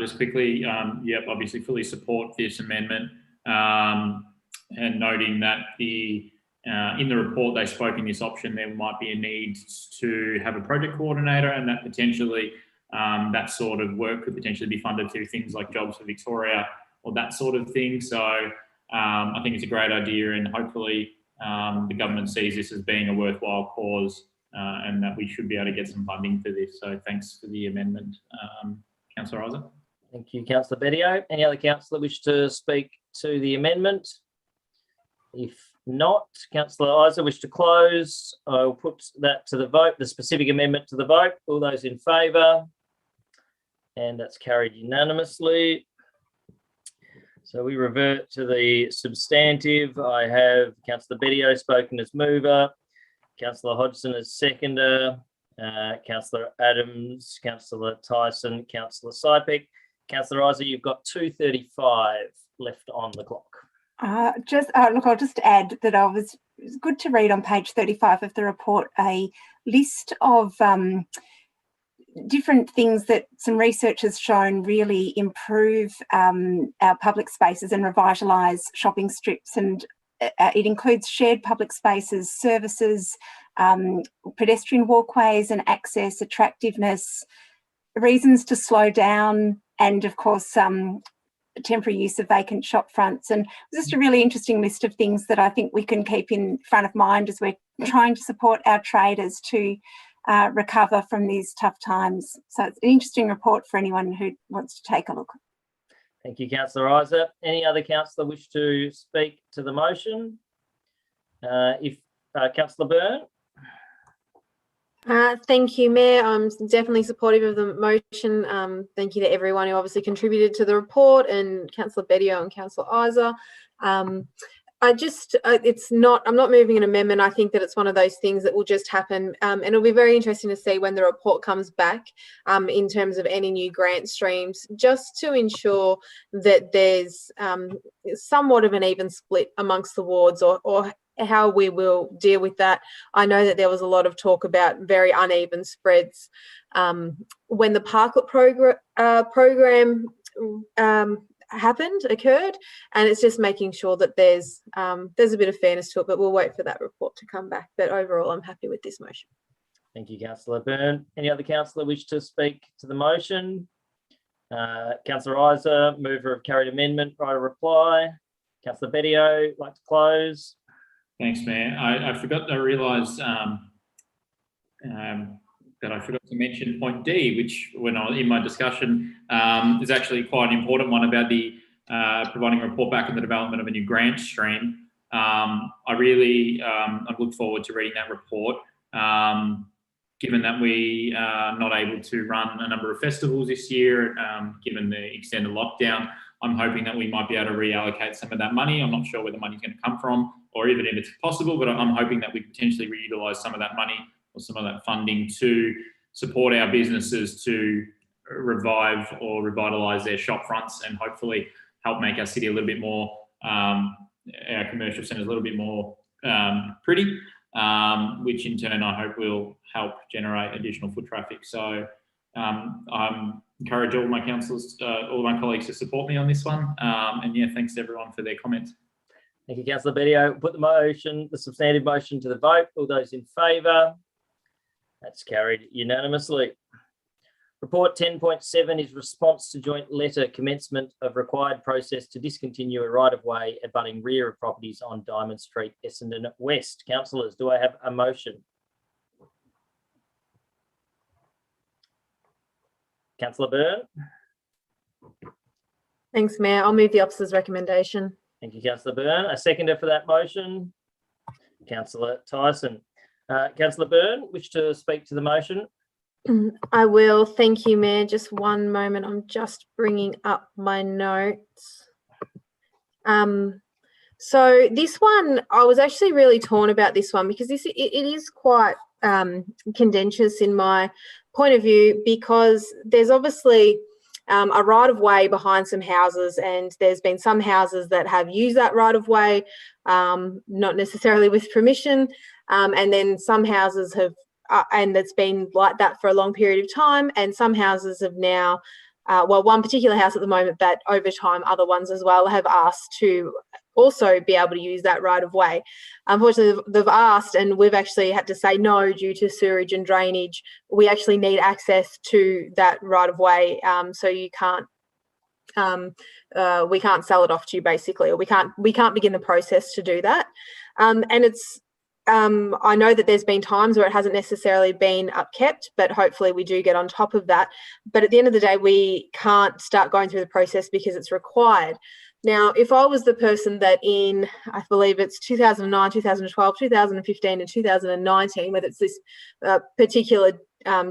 Just quickly, yep, obviously fully support this amendment, and noting that in the report they spoke in this option, there might be a need to have a project coordinator, and that potentially that sort of work could potentially be funded through things like Jobs for Victoria or that sort of thing. So I think it's a great idea, and hopefully the government sees this as being a worthwhile cause, and that we should be able to get some funding for this. So thanks for the amendment, Councillor Isa. Thank you, Councillor Bedio. Any other councillor wish to speak to the amendment? If not, Councillor Isa wish to close. I'll put that to the vote, the specific amendment to the vote. All those in favour? And that's carried unanimously. So we revert to the substantive. I have Councillor Bedio spoken as mover, Councillor Hodgson as seconder, Councillor Adams, Councillor Tyson, Councillor Sypek. Councillor Isa, you've got 2:35 left on the clock. Look, I'll just add that it was good to read on page 35 of the report a list of different things that some research has shown really improve our public spaces and revitalise shopping strips, and it includes shared public spaces, services, pedestrian walkways and access, attractiveness, reasons to slow down, and of course temporary use of vacant shop fronts. And just a really interesting list of things that I think we can keep in front of mind as we're trying to support our traders to recover from these tough times. So it's an interesting report for anyone who wants to take a look. Thank you, Councillor Isa. Any other councillor wish to speak to the motion? Councillor Byrne. Thank you, Mayor. I'm definitely supportive of the motion. Thank you to everyone who obviously contributed to the report, and Councillor Bedio and Councillor Isa. I'm not moving an amendment. I think that it's one of those things that will just happen, and it'll be very interesting to see when the report comes back in terms of any new grant streams, just to ensure that there's somewhat of an even split amongst the wards, or how we will deal with that. I know that there was a lot of talk about very uneven spreads when the Parklet program occurred, and it's just making sure that there's a bit of fairness to it, but we'll wait for that report to come back. But overall, I'm happy with this motion. Thank you, Councillor Byrne. Any other councillor wish to speak to the motion? Councillor Isa, mover of carried amendment, right of reply. Councillor Bedio, like to close. Thanks, Mayor. I realised that I forgot to mention point D, which in my discussion is actually quite an important one about the providing a report back on the development of a new grant stream. I look forward to reading that report. Given that we are not able to run a number of festivals this year, given the extended lockdown, I'm hoping that we might be able to reallocate some of that money. I'm not sure where the money's going to come from, or even if it's possible, but I'm hoping that we potentially reutilise some of that money or some of that funding to support our businesses to revive or revitalise their shop fronts, and hopefully help make our city a little bit more, our commercial centres a little bit more pretty, which in turn I hope will help generate additional foot traffic. So I encourage all my councillors, all my colleagues to support me on this one. And yeah, thanks to everyone for their comments. Thank you, Councillor Bedio. Put the substantive motion to the vote. All those in favour? That's carried unanimously. Report 10.7 is response to joint letter commencement of required process to discontinue a right-of-way abutting rear of properties on Diamond Street, Essendon West. Councillors, do I have a motion? Councillor Byrne. Thanks, Mayor. I'll move the officer's recommendation. Thank you, Councillor Byrne. A seconder for that motion? Councillor Tyson. Councillor Byrne, wish to speak to the motion? I will. Thank you, Mayor. Just one moment. I'm just bringing up my notes. So this one, I was actually really torn about this one because it is quite contentious in my point of view, because there's obviously a right of way behind some houses, and there's been some houses that have used that right of way, not necessarily with permission, and then some houses have, and it's been like that for a long period of time, and some houses have now, one particular house at the moment that over time other ones as well have asked to also be able to use that right of way. Unfortunately, they've asked, and we've actually had to say no due to sewerage and drainage. We actually need access to that right of way, so you can't, we can't sell it off to you basically, or we can't begin the process to do that. And I know that there's been times where it hasn't necessarily been upkept, but hopefully we do get on top of that. But at the end of the day, we can't start going through the process because it's required. Now, if I was the person that in, I believe it's 2009, 2012, 2015 and 2019, whether it's this particular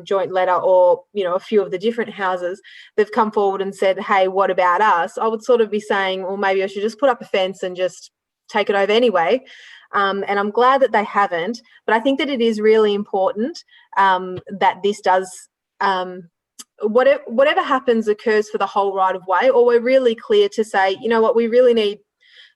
joint letter or, you know, a few of the different houses, they've come forward and said, hey, what about us? I would sort of be saying, well, maybe I should just put up a fence and just take it over anyway. And I'm glad that they haven't, but I think that it is really important that this does, whatever happens occurs for the whole right of way, or we're really clear to say, you know what, we really need,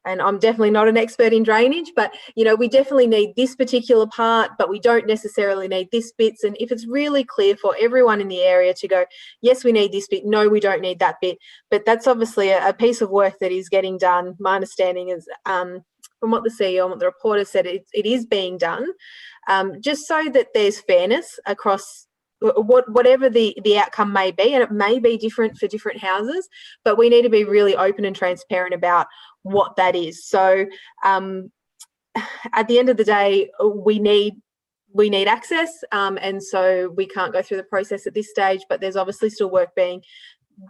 and I'm definitely not an expert in drainage, but, you know, we definitely need this particular part, but we don't necessarily need this bits. And if it's really clear for everyone in the area to go, yes, we need this bit, no, we don't need that bit. But that's obviously a piece of work that is getting done. My understanding is, from what the CEO and what the reporter said, it is being done, just so that there's fairness across whatever the outcome may be, and it may be different for different houses, but we need to be really open and transparent about what that is. So at the end of the day, we need access, and so we can't go through the process at this stage, but there's obviously still work being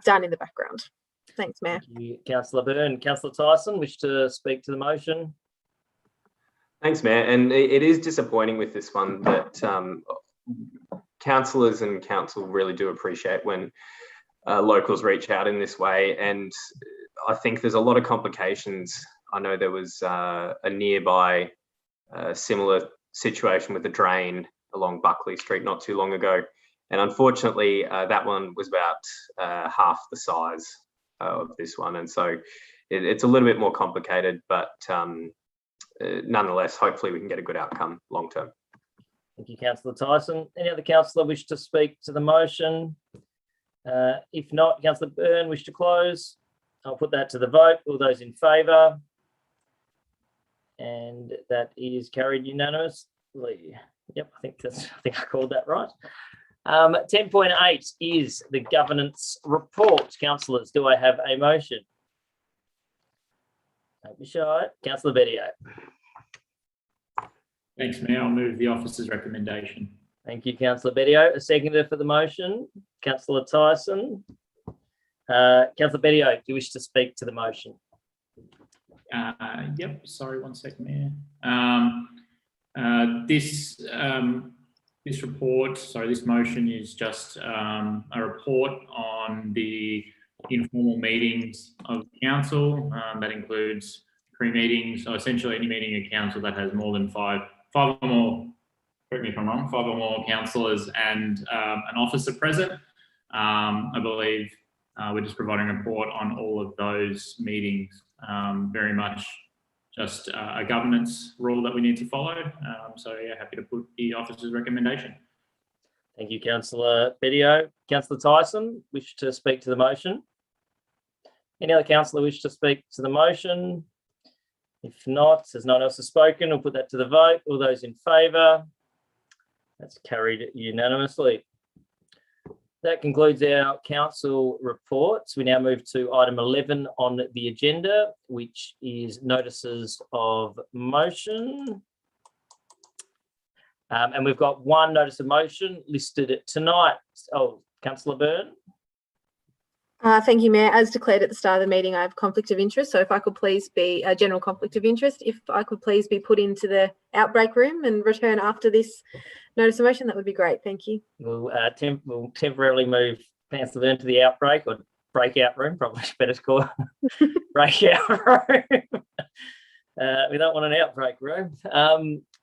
done in the background. Thanks, Mayor. Thank you, Councillor Byrne. Councillor Tyson, wish to speak to the motion? Thanks, Mayor. And it is disappointing with this one that councillors and council really do appreciate when locals reach out in this way. And I think there's a lot of complications. I know there was a nearby similar situation with the drain along Buckley Street not too long ago. And unfortunately, that one was about half the size of this one. And so it's a little bit more complicated, but nonetheless, hopefully we can get a good outcome long term. Thank you, Councillor Tyson. Any other councillor wish to speak to the motion? If not, Councillor Byrne, wish to close? I'll put that to the vote. All those in favour? And that is carried unanimously. Yep, I think I called that right. 10.8 is the governance report. Councillors, do I have a motion? Don't be shy. Councillor Bedio. Thanks, Mayor. I'll move the officer's recommendation. Thank you, Councillor Bedio. A seconder for the motion, Councillor Tyson. Councillor Bedio, do you wish to speak to the motion? Yep. Sorry, 1 second, Mayor. This report, sorry, this motion is just a report on the informal meetings of council. That includes pre-meetings, so essentially any meeting of council that has more than five or more, correct me if I'm wrong, 5 or more councillors and an officer present. I believe we're just providing a report on all of those meetings. Very much just a governance rule that we need to follow. So yeah, happy to put the officer's recommendation. Thank you, Councillor Bedio. Councillor Tyson, wish to speak to the motion? Any other councillor wish to speak to the motion? If not, as no one else has spoken, we'll put that to the vote. All those in favour? That's carried unanimously. That concludes our council reports. We now move to item 11 on the agenda, which is notices of motion. And we've got one notice of motion listed tonight. Oh, Councillor Byrne. Thank you, Mayor. As declared at the start of the meeting, I have conflict of interest. So if I could please be a general conflict of interest, if I could please be put into the outbreak room and return after this notice of motion, that would be great. Thank you. We'll temporarily move Councillor Byrne to the outbreak or breakout room, probably better to call it breakout room. We don't want an outbreak room.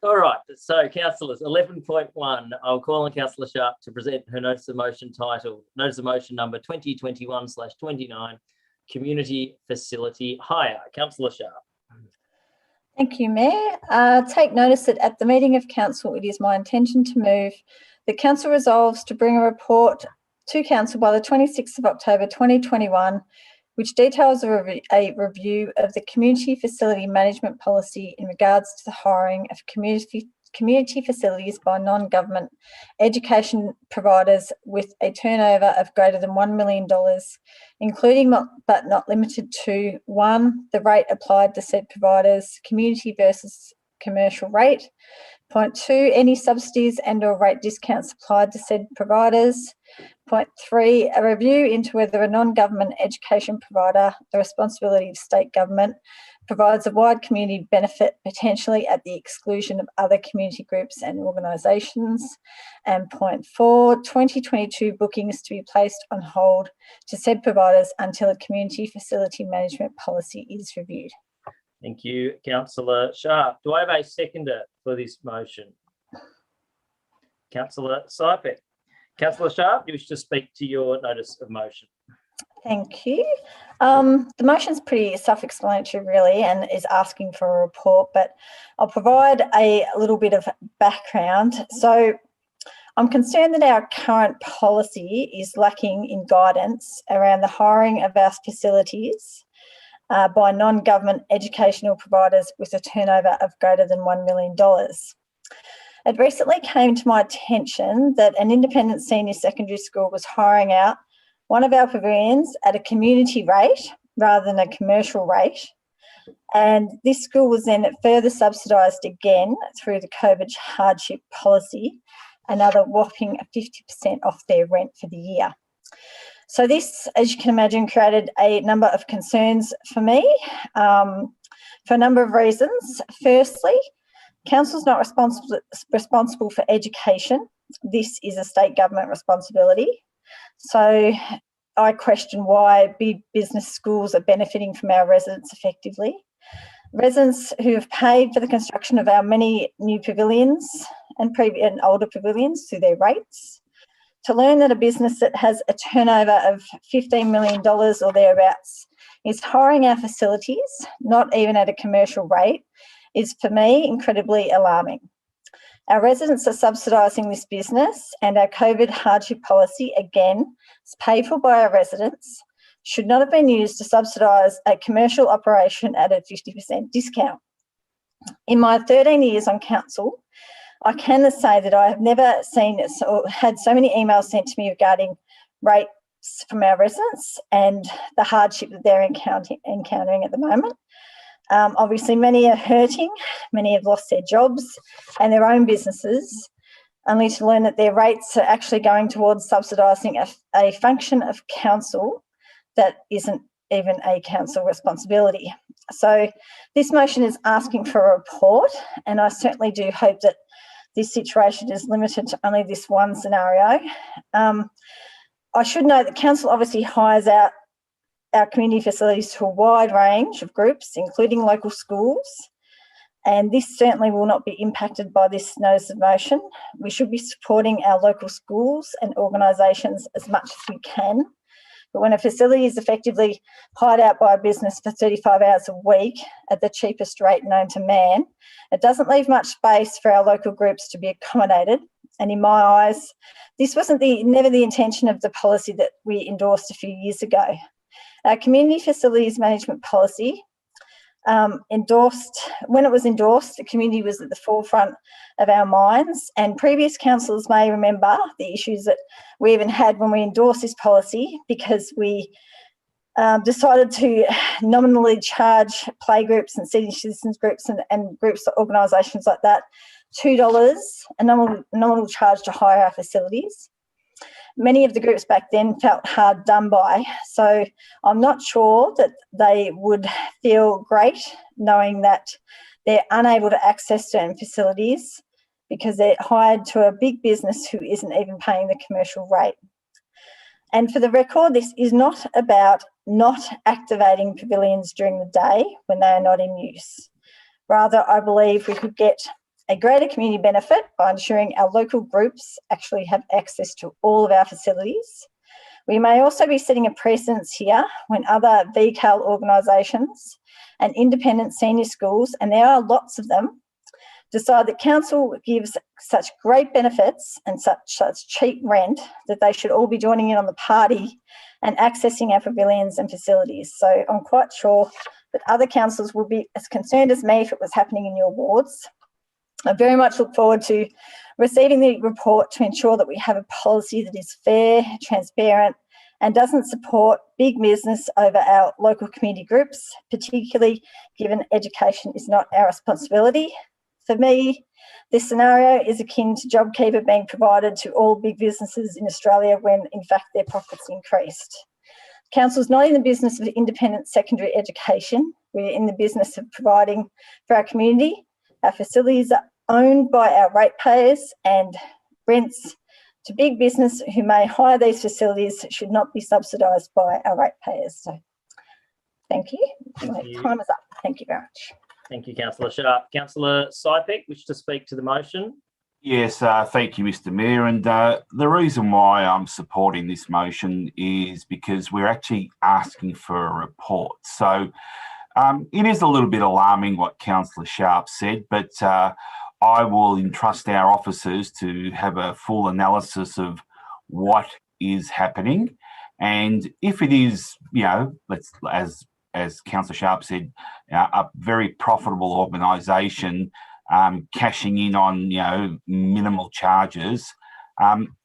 All right, so councillors, 11.1, I'll call on Councillor Sharp to present her notice of motion titled Notice of Motion number 2021/29, Community Facility Hire. Councillor Sharp. Thank you, Mayor. Take notice that at the meeting of council, it is my intention to move the council resolves to bring a report to council by the 26th of October 2021, which details a review of the community facility management policy in regards to the hiring of community facilities by non-government education providers with a turnover of greater than $1 million, including but not limited to 1, the rate applied to said providers, community versus commercial rate. Point 2, any subsidies and or rate discounts applied to said providers. Point 3, a review into whether a non-government education provider, the responsibility of state government, provides a wide community benefit, potentially at the exclusion of other community groups and organisations. And point 4, 2022 bookings to be placed on hold to said providers until a community facility management policy is reviewed. Thank you, Councillor Sharp. Do I have a seconder for this motion? Councillor Sypek. Councillor Sharp, you wish to speak to your notice of motion. Thank you. The motion's pretty self-explanatory really and is asking for a report, but I'll provide a little bit of background. So I'm concerned that our current policy is lacking in guidance around the hiring of our facilities by non-government educational providers with a turnover of greater than $1 million. It recently came to my attention that an independent senior secondary school was hiring out one of our pavilions at a community rate rather than a commercial rate. And this school was then further subsidised again through the COVID hardship policy, another whopping 50% off their rent for the year. So this, as you can imagine, created a number of concerns for me for a number of reasons. Firstly, council's not responsible for education. This is a state government responsibility. So I question why big business schools are benefiting from our residents effectively. Residents who have paid for the construction of our many new pavilions and older pavilions through their rates, to learn that a business that has a turnover of $15 million or thereabouts is hiring our facilities, not even at a commercial rate, is for me incredibly alarming. Our residents are subsidising this business, and our COVID hardship policy, again, is paid for by our residents, should not have been used to subsidise a commercial operation at a 50% discount. In my 13 years on council, I can say that I have never seen or had so many emails sent to me regarding rates from our residents and the hardship that they're encountering at the moment. Obviously, many are hurting, many have lost their jobs and their own businesses, only to learn that their rates are actually going towards subsidising a function of council that isn't even a council responsibility. So this motion is asking for a report, and I certainly do hope that this situation is limited to only this one scenario. I should note that council obviously hires out our community facilities to a wide range of groups, including local schools, and this certainly will not be impacted by this notice of motion. We should be supporting our local schools and organisations as much as we can, but when a facility is effectively hired out by a business for 35 hours a week at the cheapest rate known to man, it doesn't leave much space for our local groups to be accommodated. And in my eyes, this wasn't never the intention of the policy that we endorsed a few years ago. Our community facilities management policy when it was endorsed, the community was at the forefront of our minds, and previous councillors may remember the issues that we even had when we endorsed this policy, because we decided to nominally charge playgroups and senior citizens groups and groups, organisations like that, $2, a nominal charge to hire our facilities. Many of the groups back then felt hard done by, so I'm not sure that they would feel great knowing that they're unable to access certain facilities because they're hired to a big business who isn't even paying the commercial rate. And for the record, this is not about not activating pavilions during the day when they are not in use. Rather, I believe we could get a greater community benefit by ensuring our local groups actually have access to all of our facilities. We may also be setting a precedence here when other VCAL organisations and independent senior schools, and there are lots of them, decide that council gives such great benefits and such cheap rent that they should all be joining in on the party and accessing our pavilions and facilities. So I'm quite sure that other councils would be as concerned as me if it was happening in your wards. I very much look forward to receiving the report to ensure that we have a policy that is fair, transparent, and doesn't support big business over our local community groups, particularly given education is not our responsibility. For me, this scenario is akin to JobKeeper being provided to all big businesses in Australia when, in fact, their profits increased. Council is not in the business of independent secondary education. We're in the business of providing for our community. Our facilities are owned by our ratepayers, and rents to big business who may hire these facilities should not be subsidised by our ratepayers. So, thank you. Time is up. Thank you very much. Thank you, Councillor Sharp. Councillor Sypek, wish to speak to the motion? Yes, thank you, Mr. Mayor. And the reason why I'm supporting this motion is because we're actually asking for a report. So it is a little bit alarming what Councillor Sharp said, but I will entrust our officers to have a full analysis of what is happening. And if it is, you know, as Councillor Sharp said, a very profitable organisation cashing in on, you know, minimal charges,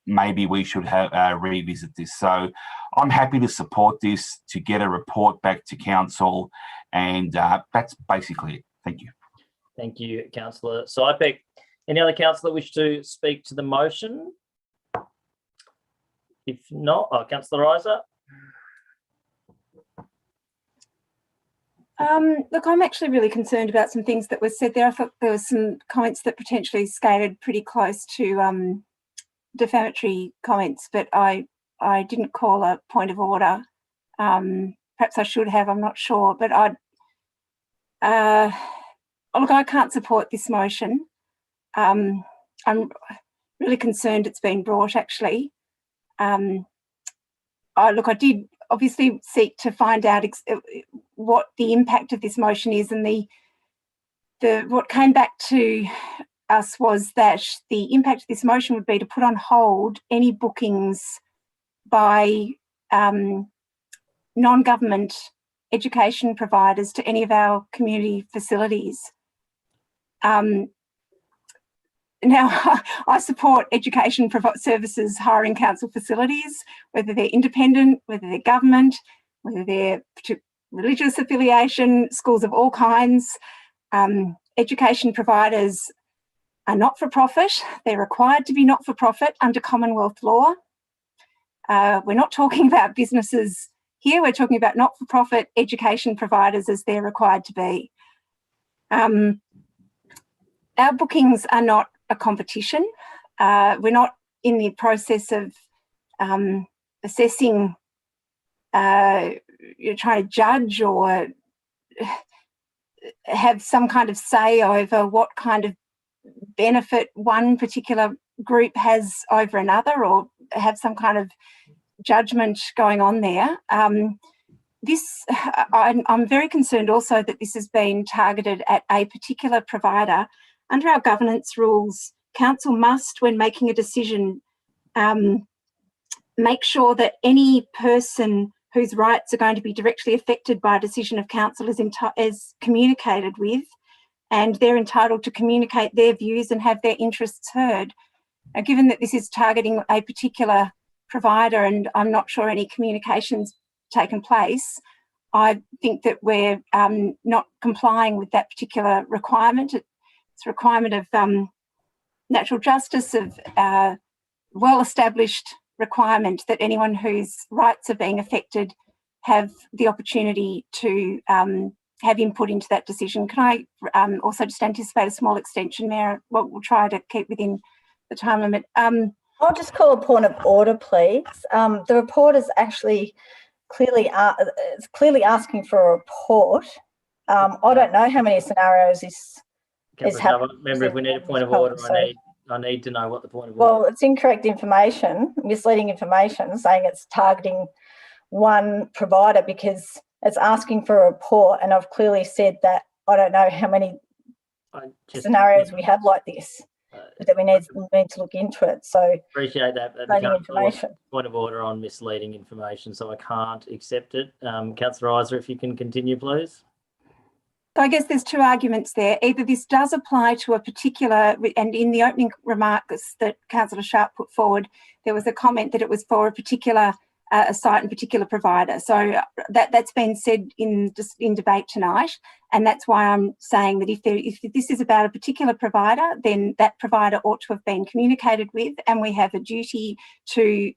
maybe we should have revisit this. So I'm happy to support this, to get a report back to council, and that's basically it. Thank you. Thank you, Councillor Sypek. Any other councillor wish to speak to the motion? If not, Councillor Reiser. Look, I'm actually really concerned about some things that were said there. I thought there were some comments that potentially skated pretty close to defamatory comments, but I didn't call a point of order. Perhaps I should have, I'm not sure, but look, I can't support this motion. I'm really concerned it's been brought, actually. I did obviously seek to find out what the impact of this motion is, and what came back to us was that the impact of this motion would be to put on hold any bookings by non-government education providers to any of our community facilities. Now, I support education services hiring council facilities, whether they're independent, whether they're government, whether they're religious affiliation, schools of all kinds. Education providers are not-for-profit. They're required to be not-for-profit under Commonwealth law. We're not talking about businesses here. We're talking about not-for-profit education providers as they're required to be. Our bookings are not a competition. We're not in the process of assessing, you're trying to judge or have some kind of say over what kind of benefit one particular group has over another, or have some kind of judgment going on there. I'm very concerned also that this has been targeted at a particular provider. Under our governance rules, council must, when making a decision, make sure that any person whose rights are going to be directly affected by a decision of council is communicated with, and they're entitled to communicate their views and have their interests heard. Now, given that this is targeting a particular provider and I'm not sure any communication's taken place, I think that we're not complying with that particular requirement. It's a requirement of natural justice, of well-established requirement that anyone whose rights are being affected have the opportunity to have input into that decision. Can I also just anticipate a small extension, Mayor? We'll try to keep within the time limit. I'll just call a point of order, please. The report is actually clearly asking for a report. I don't know how many scenarios this is happening. Remember, if we need a point of order, I need to know what the point of order is. Well, it's incorrect information, misleading information, saying it's targeting one provider because it's asking for a report, and I've clearly said that I don't know how many scenarios we have like this, but that we need to look into it. So appreciate that. Information. Point of order on misleading information, so I can't accept it. Councillor Reiser, if you can continue, please. So I guess there's two arguments there. Either this does apply to a particular, and in the opening remarks that Councillor Sharp put forward, there was a comment that it was for a particular a certain particular provider. So that's been said in debate tonight, and that's why I'm saying that if this is about a particular provider, then that provider ought to have been communicated with, and we have a duty to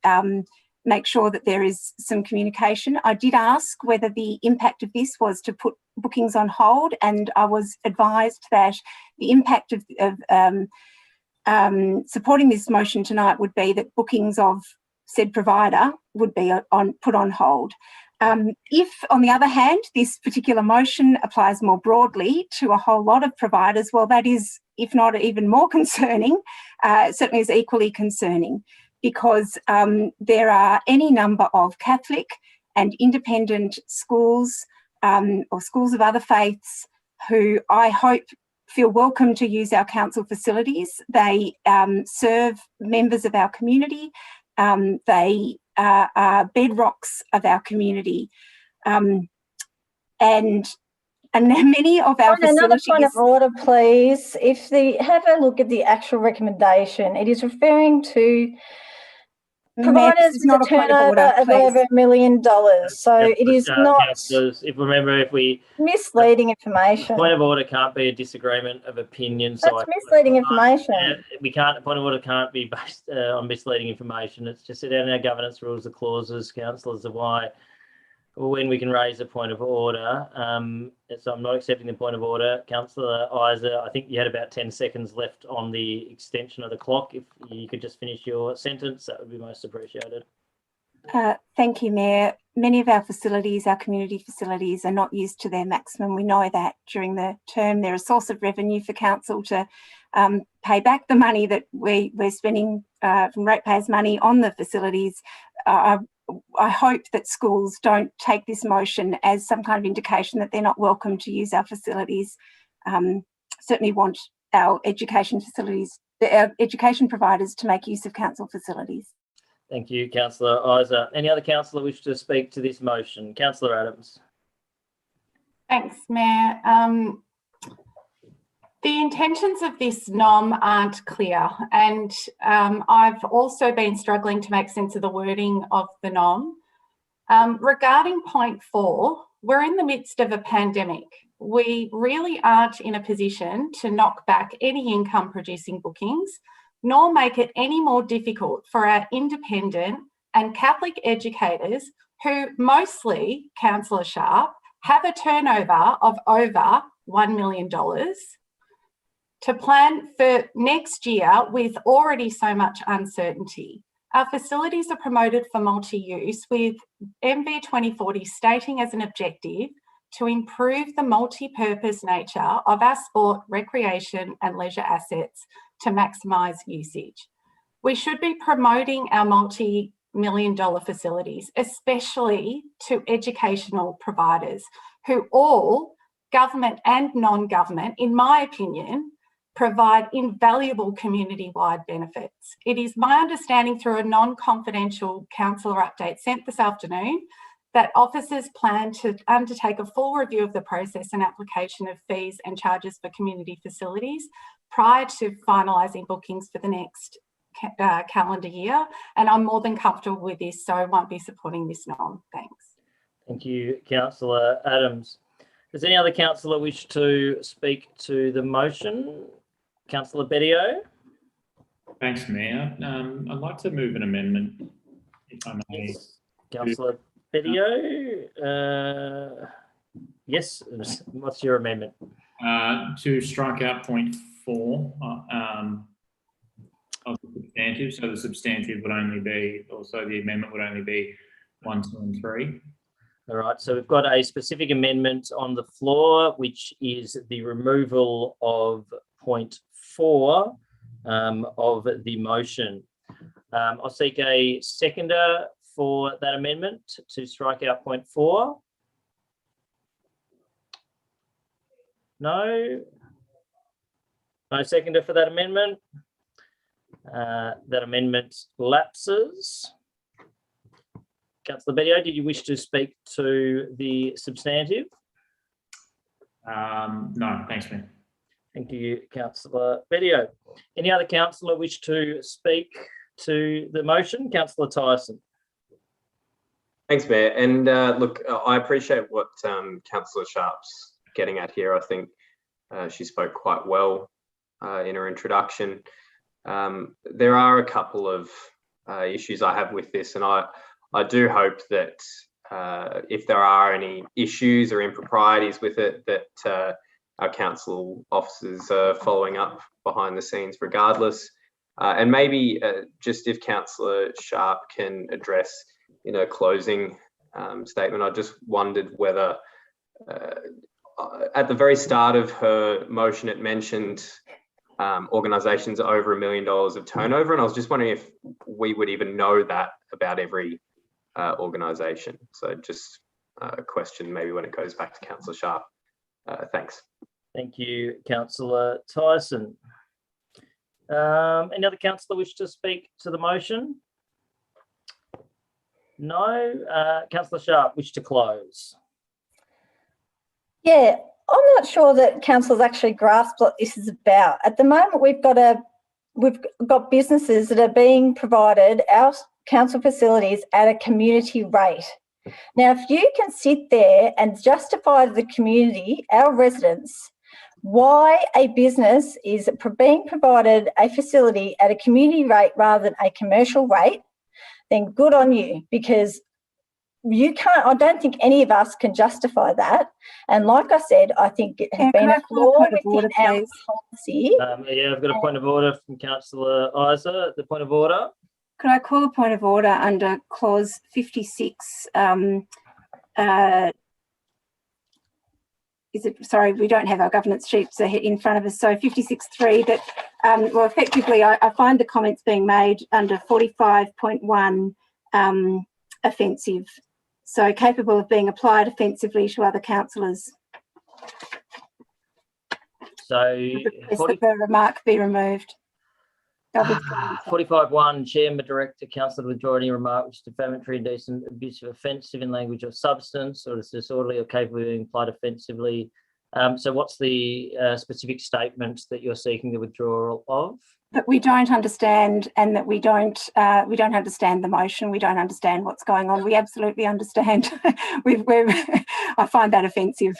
make sure that there is some communication. I did ask whether the impact of this was to put bookings on hold, and I was advised that the impact of supporting this motion tonight would be that bookings of said provider would be put on hold. If, on the other hand, this particular motion applies more broadly to a whole lot of providers, well, that is, if not even more concerning, certainly is equally concerning, because there are any number of Catholic and independent schools or schools of other faiths who I hope feel welcome to use our council facilities. They serve members of our community. They are bedrocks of our community. And many of our facilities... Another point of order, please. Have a look at the actual recommendation. It is referring to providers with a turnover of over $1 million. So it is not misleading information. Point of order can't be a disagreement of opinion. That's misleading information. We can't. Point of order can't be based on misleading information. It's just set out in our governance rules, the clauses, councillors, of why when we can raise a point of order. So I'm not accepting the point of order. Councillor Isa, I think you had about 10 seconds left on the extension of the clock. If you could just finish your sentence, that would be most appreciated. Thank you, Mayor. Many of our facilities, our community facilities, are not used to their maximum. We know that during the term they're a source of revenue for council to pay back the money that we're spending from ratepayers' money on the facilities. I hope that schools don't take this motion as some kind of indication that they're not welcome to use our facilities. Certainly want our education facilities, our education providers, to make use of council facilities. Thank you, Councillor Isa. Any other councillor wish to speak to this motion? Councillor Adams. Thanks, Mayor. The intentions of this NOM aren't clear, and I've also been struggling to make sense of the wording of the NOM. Regarding point 4, we're in the midst of a pandemic. We really aren't in a position to knock back any income producing bookings, nor make it any more difficult for our independent and Catholic educators who mostly, Councillor Sharp, have a turnover of over $1 million to plan for next year with already so much uncertainty. Our facilities are promoted for multi-use, with MV 2040 stating as an objective to improve the multi-purpose nature of our sport, recreation and leisure assets to maximise usage. We should be promoting our multi-million-dollar facilities, especially to educational providers who all, government and non-government, in my opinion, provide invaluable community-wide benefits. It is my understanding through a non-confidential councillor update sent this afternoon that officers plan to undertake a full review of the process and application of fees and charges for community facilities prior to finalising bookings for the next calendar year. And I'm more than comfortable with this, so I won't be supporting this NOM. Thanks. Thank you, Councillor Adams. Does any other councillor wish to speak to the motion? Councillor Bedio. Thanks, Mayor. I'd like to move an amendment, if I may. Yes. Councillor Bedio. Yes, what's your amendment? To strike out point 4 of the substantive. So the substantive would only be, also the amendment would only be 1, 2 and 3. All right, so we've got a specific amendment on the floor, which is the removal of point 4 of the motion. I'll seek a seconder for that amendment to strike out point 4. No? No seconder for that amendment. That amendment lapses. Councillor Bedio, did you wish to speak to the substantive? No, thanks, Mayor. Thank you, Councillor Bedio. Any other councillor wish to speak to the motion? Councillor Tyson. Thanks, Mayor. And look, I appreciate what Councillor Sharp's getting at here. I think she spoke quite well in her introduction. There are a couple of issues I have with this, and I do hope that if there are any issues or improprieties with it, that our council officers are following up behind the scenes regardless. And maybe just if Councillor Sharp can address in her closing statement, I just wondered whether at the very start of her motion it mentioned organisations over $1 million of turnover, and I was just wondering if we would even know that about every organisation. So just a question maybe when it goes back to Councillor Sharp. Thanks. Thank you, Councillor Tyson. Any other councillor wish to speak to the motion? No. Councillor Sharp, wish to close? Yeah, I'm not sure that council's actually grasped what this is about. At the moment, we've got businesses that are being provided our council facilities at a community rate. Now, if you can sit there and justify to the community, our residents, why a business is being provided a facility at a community rate rather than a commercial rate, then good on you, because you can't, I don't think any of us can justify that. And like I said, I think it has been a flaw within our policy. Yeah, I've got a point of order from Councillor Isa. The point of order. Could I call a point of order under clause 56? Sorry, we don't have our governance sheets in front of us. So 56.3, that, well, effectively, I find the comments being made under 45.1 offensive. So capable of being applied offensively to other councillors. So the remark be removed. 45.1, Chairman, Director, Councillor to withdraw any remark which is defamatory, indecent, abusive, offensive in language or substance, or is disorderly or capable of being applied offensively. So what's the specific statement that you're seeking the withdrawal of? That we don't understand, and that we don't understand the motion. We don't understand what's going on. We absolutely understand. I find that offensive.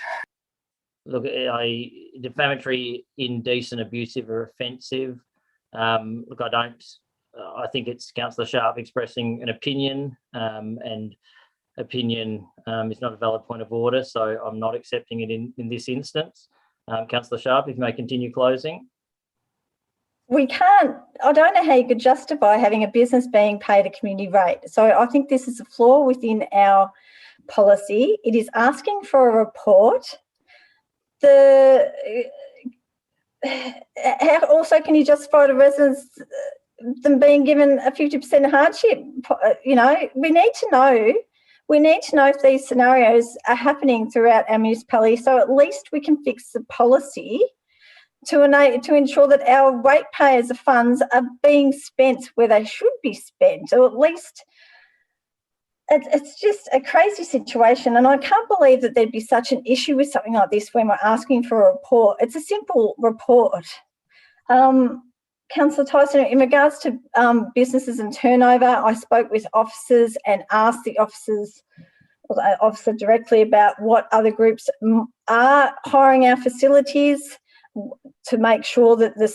Look, defamatory, indecent, abusive, or offensive. Look, I think it's Councillor Sharp expressing an opinion, and opinion is not a valid point of order, so I'm not accepting it in this instance. Councillor Sharp, if you may continue closing. We can't, I don't know how you could justify having a business being paid a community rate. So I think this is a flaw within our policy. It is asking for a report. Also, can you justify the residents them being given a 50% hardship? You know, we need to know if these scenarios are happening throughout our municipality, so at least we can fix the policy to ensure that our ratepayers' funds are being spent where they should be spent, or at least it's just a crazy situation. And I can't believe that there'd be such an issue with something like this when we're asking for a report. It's a simple report. Councillor Tyson, in regards to businesses and turnover, I spoke with officers and asked the officer directly about what other groups are hiring our facilities, to make sure that the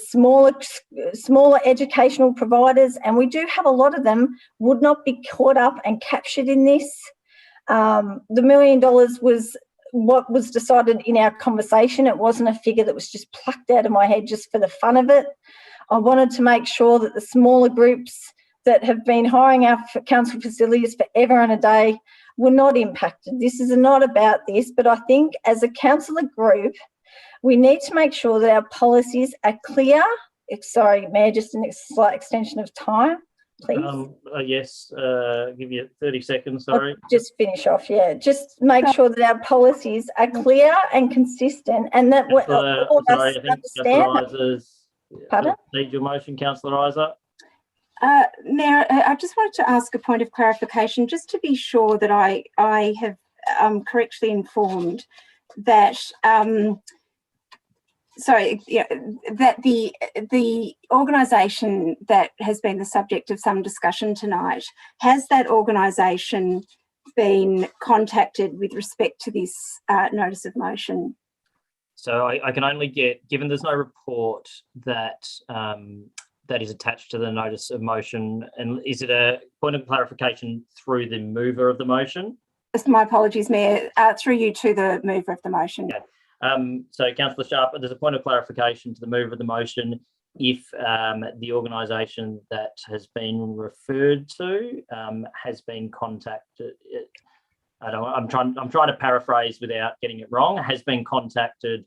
smaller educational providers, and we do have a lot of them, would not be caught up and captured in this. The $1 million was what was decided in our conversation. It wasn't a figure that was just plucked out of my head just for the fun of it. I wanted to make sure that the smaller groups that have been hiring our council facilities forever and a day were not impacted. This is not about this, but I think as a councillor group, we need to make sure that our policies are clear. Sorry, Mayor, just a slight extension of time, please. Yes, give you 30 seconds, sorry. I'll just finish off, yeah. Just make sure that our policies are clear and consistent, and that all of us understand. Pardon? Need your motion, Councillor Isa. Mayor, I just wanted to ask a point of clarification, just to be sure that I have correctly informed that that the organisation that has been the subject of some discussion tonight, has that organisation been contacted with respect to this notice of motion? So I can only get, given there's no report that that is attached to the notice of motion, and is it a point of clarification through the mover of the motion? My apologies, Mayor. Through you to the mover of the motion. Okay. So, Councillor Sharp, there's a point of clarification to the mover of the motion. If the organisation that has been referred to has been contacted, I'm trying to paraphrase without getting it wrong, has been contacted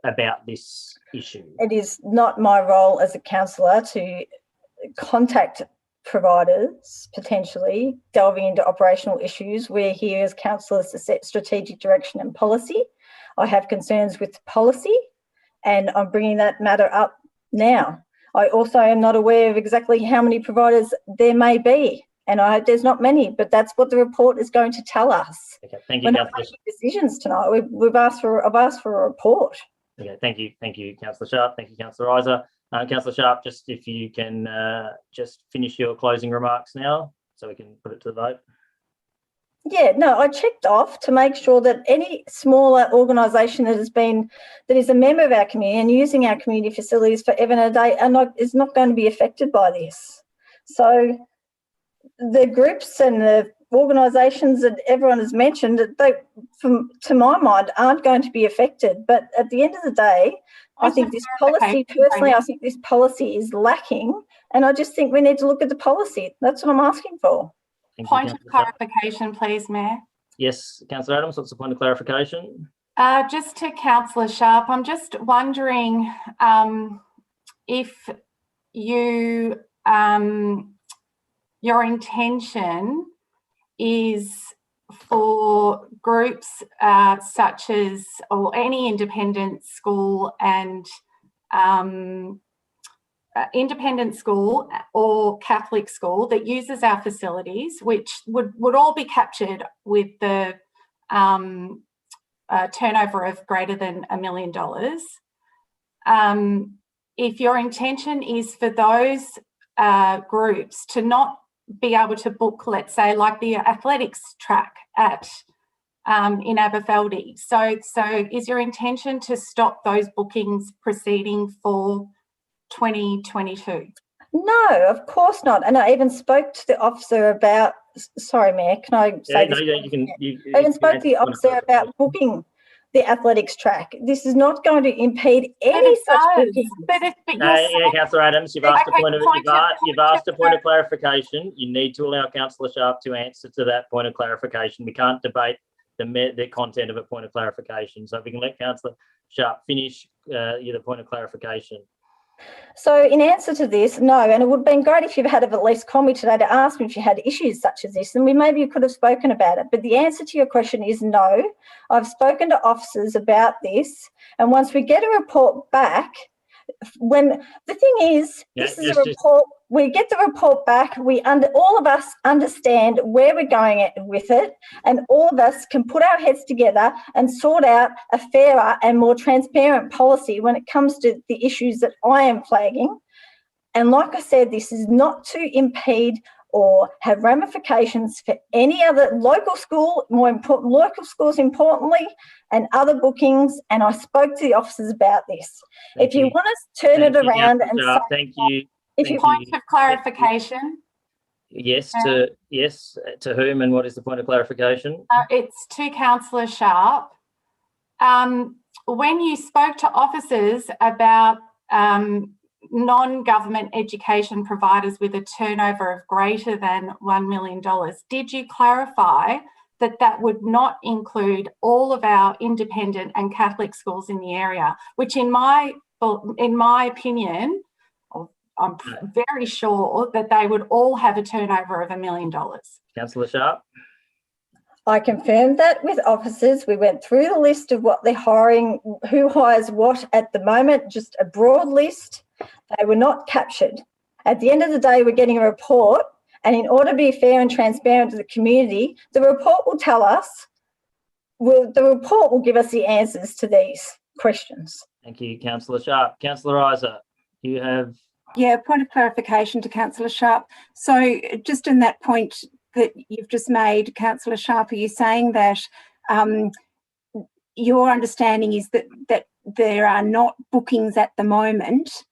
about this issue. It is not my role as a councillor to contact providers potentially delving into operational issues. We're here as councillors to set strategic direction and policy. I have concerns with policy, and I'm bringing that matter up now. I also am not aware of exactly how many providers there may be, and I hope there's not many, but that's what the report is going to tell us. Okay, thank you, We're not making decisions tonight. I've asked for a report. Okay, thank you, Councillor Sharp. Thank you, Councillor Isa. Councillor Sharp, just if you can just finish your closing remarks now, so we can put it to the vote. Yeah, no, I checked off to make sure that any smaller organisation that is a member of our community and using our community facilities for ever and a day is not going to be affected by this. So the groups and the organisations that everyone has mentioned, to my mind, aren't going to be affected. But at the end of the day, I think this policy is lacking, and I just think we need to look at the policy. That's what I'm asking for. Point of clarification, please, Mayor. Yes, Councillor Adams, what's the point of clarification? Just to Councillor Sharp, I'm just wondering if you your intention is for groups such as, or any independent school and independent school or Catholic school that uses our facilities, which would all be captured with the turnover of greater than $1 million. If your intention is for those groups to not be able to book, let's say, like the athletics track at in Aberfeldy. So is your intention to stop those bookings proceeding for 2022? No, of course not. And I even spoke to the officer about, sorry, Mayor, can I say this? I even spoke to the officer about booking the athletics track. This is not going to impede any such bookings. Yeah, Councillor Adams, you've asked a point of clarification. You need to allow Councillor Sharp to answer to that point of clarification. We can't debate the content of a point of clarification. So if we can let Councillor Sharp finish the point of clarification. So in answer to this, no, and it would have been great if you've had at least called me today to ask me if you had issues such as this, and maybe you could have spoken about it. But the answer to your question is no. I've spoken to officers about this, and once we get a report back, when the thing is, this is a report, we get the report back, all of us understand where we're going with it, and all of us can put our heads together and sort out a fairer and more transparent policy when it comes to the issues that I am flagging. And like I said, this is not to impede or have ramifications for any other local school, local schools importantly, and other bookings. And I spoke to the officers about this. If you want to turn it around and say, thank you. If you point of clarification. Yes, to whom and what is the point of clarification? It's to Councillor Sharp. When you spoke to officers about non-government education providers with a turnover of greater than $1 million, did you clarify that that would not include all of our independent and Catholic schools in the area, which in my opinion, I'm very sure that they would all have a turnover of $1 million. Councillor Sharp. I confirmed that with officers. We went through the list of what they're hiring, who hires what at the moment, just a broad list. They were not captured. At the end of the day, we're getting a report, and in order to be fair and transparent to the community, the report will tell us, the report will give us the answers to these questions. Thank you, Councillor Sharp. Councillor Isa, you have... Yeah, point of clarification to Councillor Sharp. So just in that point, that you've just made, Councillor Sharp, are you saying that your understanding is that there are not bookings at the moment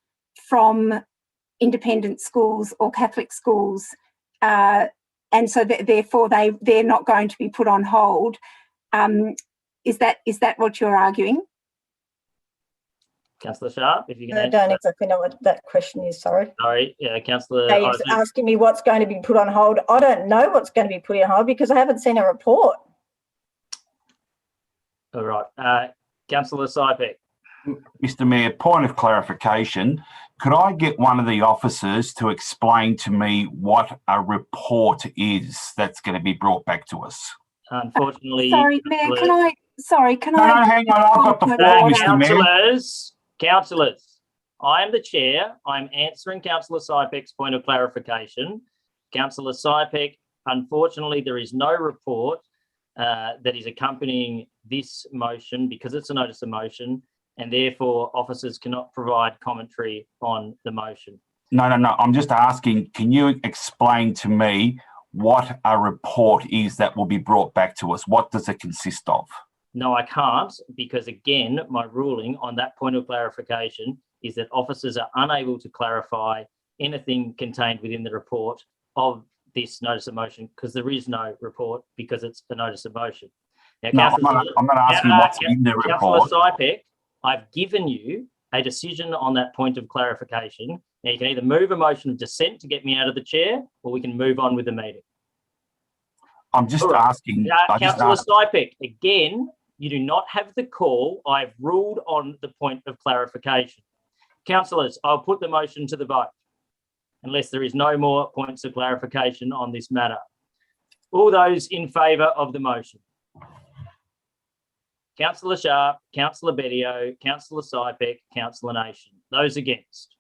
from independent schools or Catholic schools, and so therefore they're not going to be put on hold? Is that what you're arguing? Councillor Sharp, if you can I answer don't that. exactly know what that question is, sorry. Sorry, Councillor. So you're asking me what's going to be put on hold. I don't know what's going to be put on hold because I haven't seen a report. All right. Councillor Sypek. Mr. Mayor, point of clarification. Could I get one of the officers to explain to me what a report is that's going to be brought back to us? Unfortunately. Sorry, Mayor, can I? No, hang on. I've got the floor, Mr. Mayor. Councillors, I am the chair. I'm answering Councillor Sypek's point of clarification. Councillor Sypek, unfortunately, there is no report that is accompanying this motion because it's a notice of motion, and therefore officers cannot provide commentary on the motion. No. I'm just asking, can you explain to me what a report is that will be brought back to us? What does it consist of? No, I can't, because again, my ruling on that point of clarification is that officers are unable to clarify anything contained within the report of this notice of motion because there is no report because it's a notice of motion. Now, no, I'm not asking what's in the report. Councillor Sypek, I've given you a decision on that point of clarification. Now, you can either move a motion of dissent to get me out of the chair, or we can move on with the meeting. I'm just asking. Councillor Sypek, again, you do not have the call. I've ruled on the point of clarification. Councillors, I'll put the motion to the vote unless there is no more points of clarification on this matter. All those in favour of the motion? Councillor Sharp, Councillor Bedio, Councillor Sypek, Councillor Nation. Those against?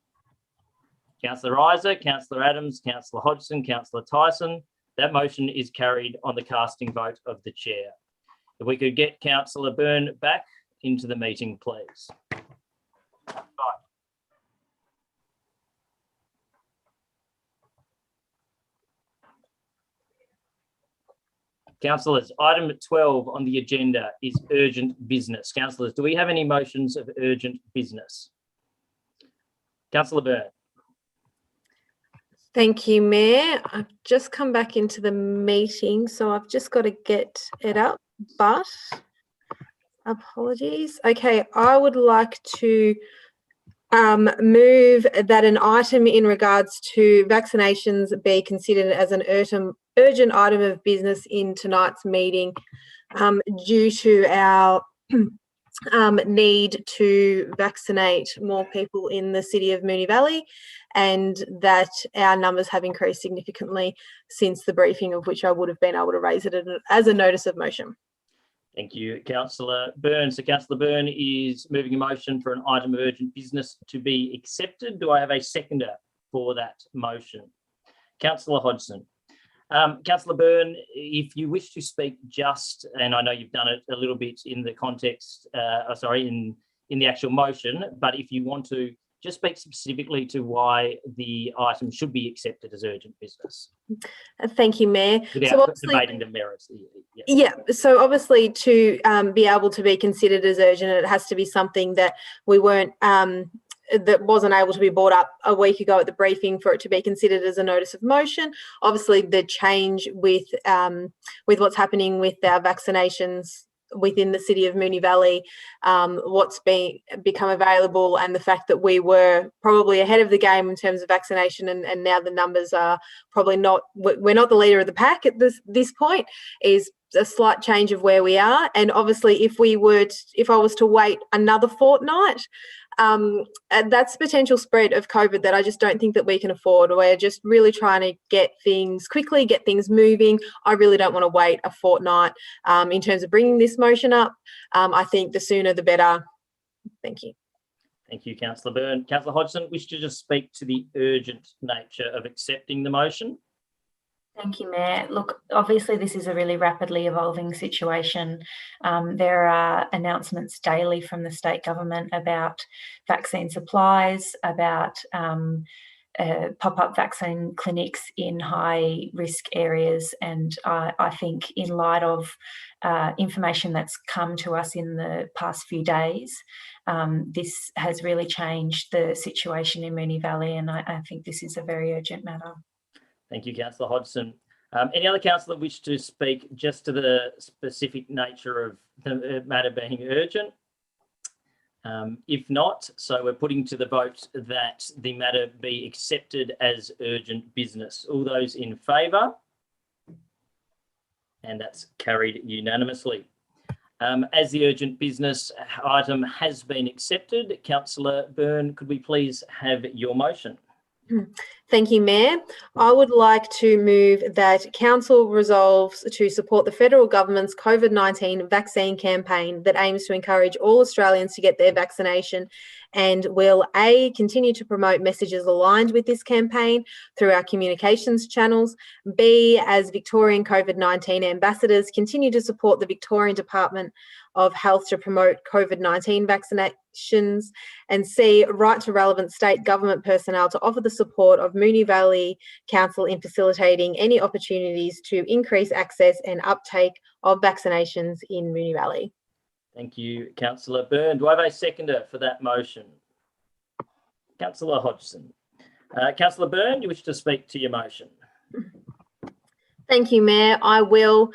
Councillor Isa, Councillor Adams, Councillor Hodgson, Councillor Tyson. That motion is carried on the casting vote of the chair. If we could get Councillor Byrne back into the meeting, please. Right. Councillors, item 12 on the agenda is urgent business. Councillors, do we have any motions of urgent business? Councillor Byrne. Thank you, Mayor. I've just come back into the meeting, so I've just got to get it up, but apologies. Okay, I would like to move that an item in regards to vaccinations be considered as an urgent item of business in tonight's meeting due to our need to vaccinate more people in the city of Moonee Valley, and that our numbers have increased significantly since the briefing, of which I would have been able to raise it as a notice of motion. Thank you, Councillor Byrne. So Councillor Byrne is moving a motion for an item of urgent business to be accepted. Do I have a seconder for that motion? Councillor Hodgson. Councillor Byrne, if you wish to speak just, and I know you've done it a little bit in the context, in the actual motion, but if you want to just speak specifically to why the item should be accepted as urgent business. Thank you, Mayor. Without debating the merits. Yeah, so obviously to be able to be considered as urgent, it has to be something that we weren't, that wasn't able to be brought up a week ago at the briefing for it to be considered as a notice of motion. Obviously, the change with what's happening with our vaccinations within the city of Moonee Valley, what's become available, and the fact that we were probably ahead of the game in terms of vaccination, and now the numbers are probably not, we're not the leader of the pack at this point, is a slight change of where we are. And obviously, if I was to wait another fortnight, that's potential spread of COVID that I just don't think that we can afford. We're just really trying to get things moving. I really don't want to wait a fortnight in terms of bringing this motion up. I think the sooner the better. Thank you. Thank you, Councillor Byrne. Councillor Hodgson, wish to just speak to the urgent nature of accepting the motion? Thank you, Mayor. Look, obviously this is a really rapidly evolving situation. There are announcements daily from the state government about vaccine supplies, about pop-up vaccine clinics in high-risk areas. And I think in light of information that's come to us in the past few days, this has really changed the situation in Moonee Valley, and I think this is a very urgent matter. Thank you, Councillor Hodgson. Any other councillor wish to speak just to the specific nature of the matter being urgent? If not, so we're putting to the vote that the matter be accepted as urgent business. All those in favour? And that's carried unanimously. As the urgent business item has been accepted, Councillor Byrne, could we please have your motion? Thank you, Mayor. I would like to move that Council resolves to support the federal government's COVID-19 vaccine campaign that aims to encourage all Australians to get their vaccination, and will A, continue to promote messages aligned with this campaign through our communications channels, B, as Victorian COVID-19 ambassadors, continue to support the Victorian Department of Health to promote COVID-19 vaccinations, and C, write to relevant state government personnel to offer the support of Moonee Valley Council in facilitating any opportunities to increase access and uptake of vaccinations in Moonee Valley. Thank you, Councillor Byrne. Do I have a seconder for that motion? Councillor Hodgson. Councillor Byrne, you wish to speak to your motion? Thank you, Mayor. I will.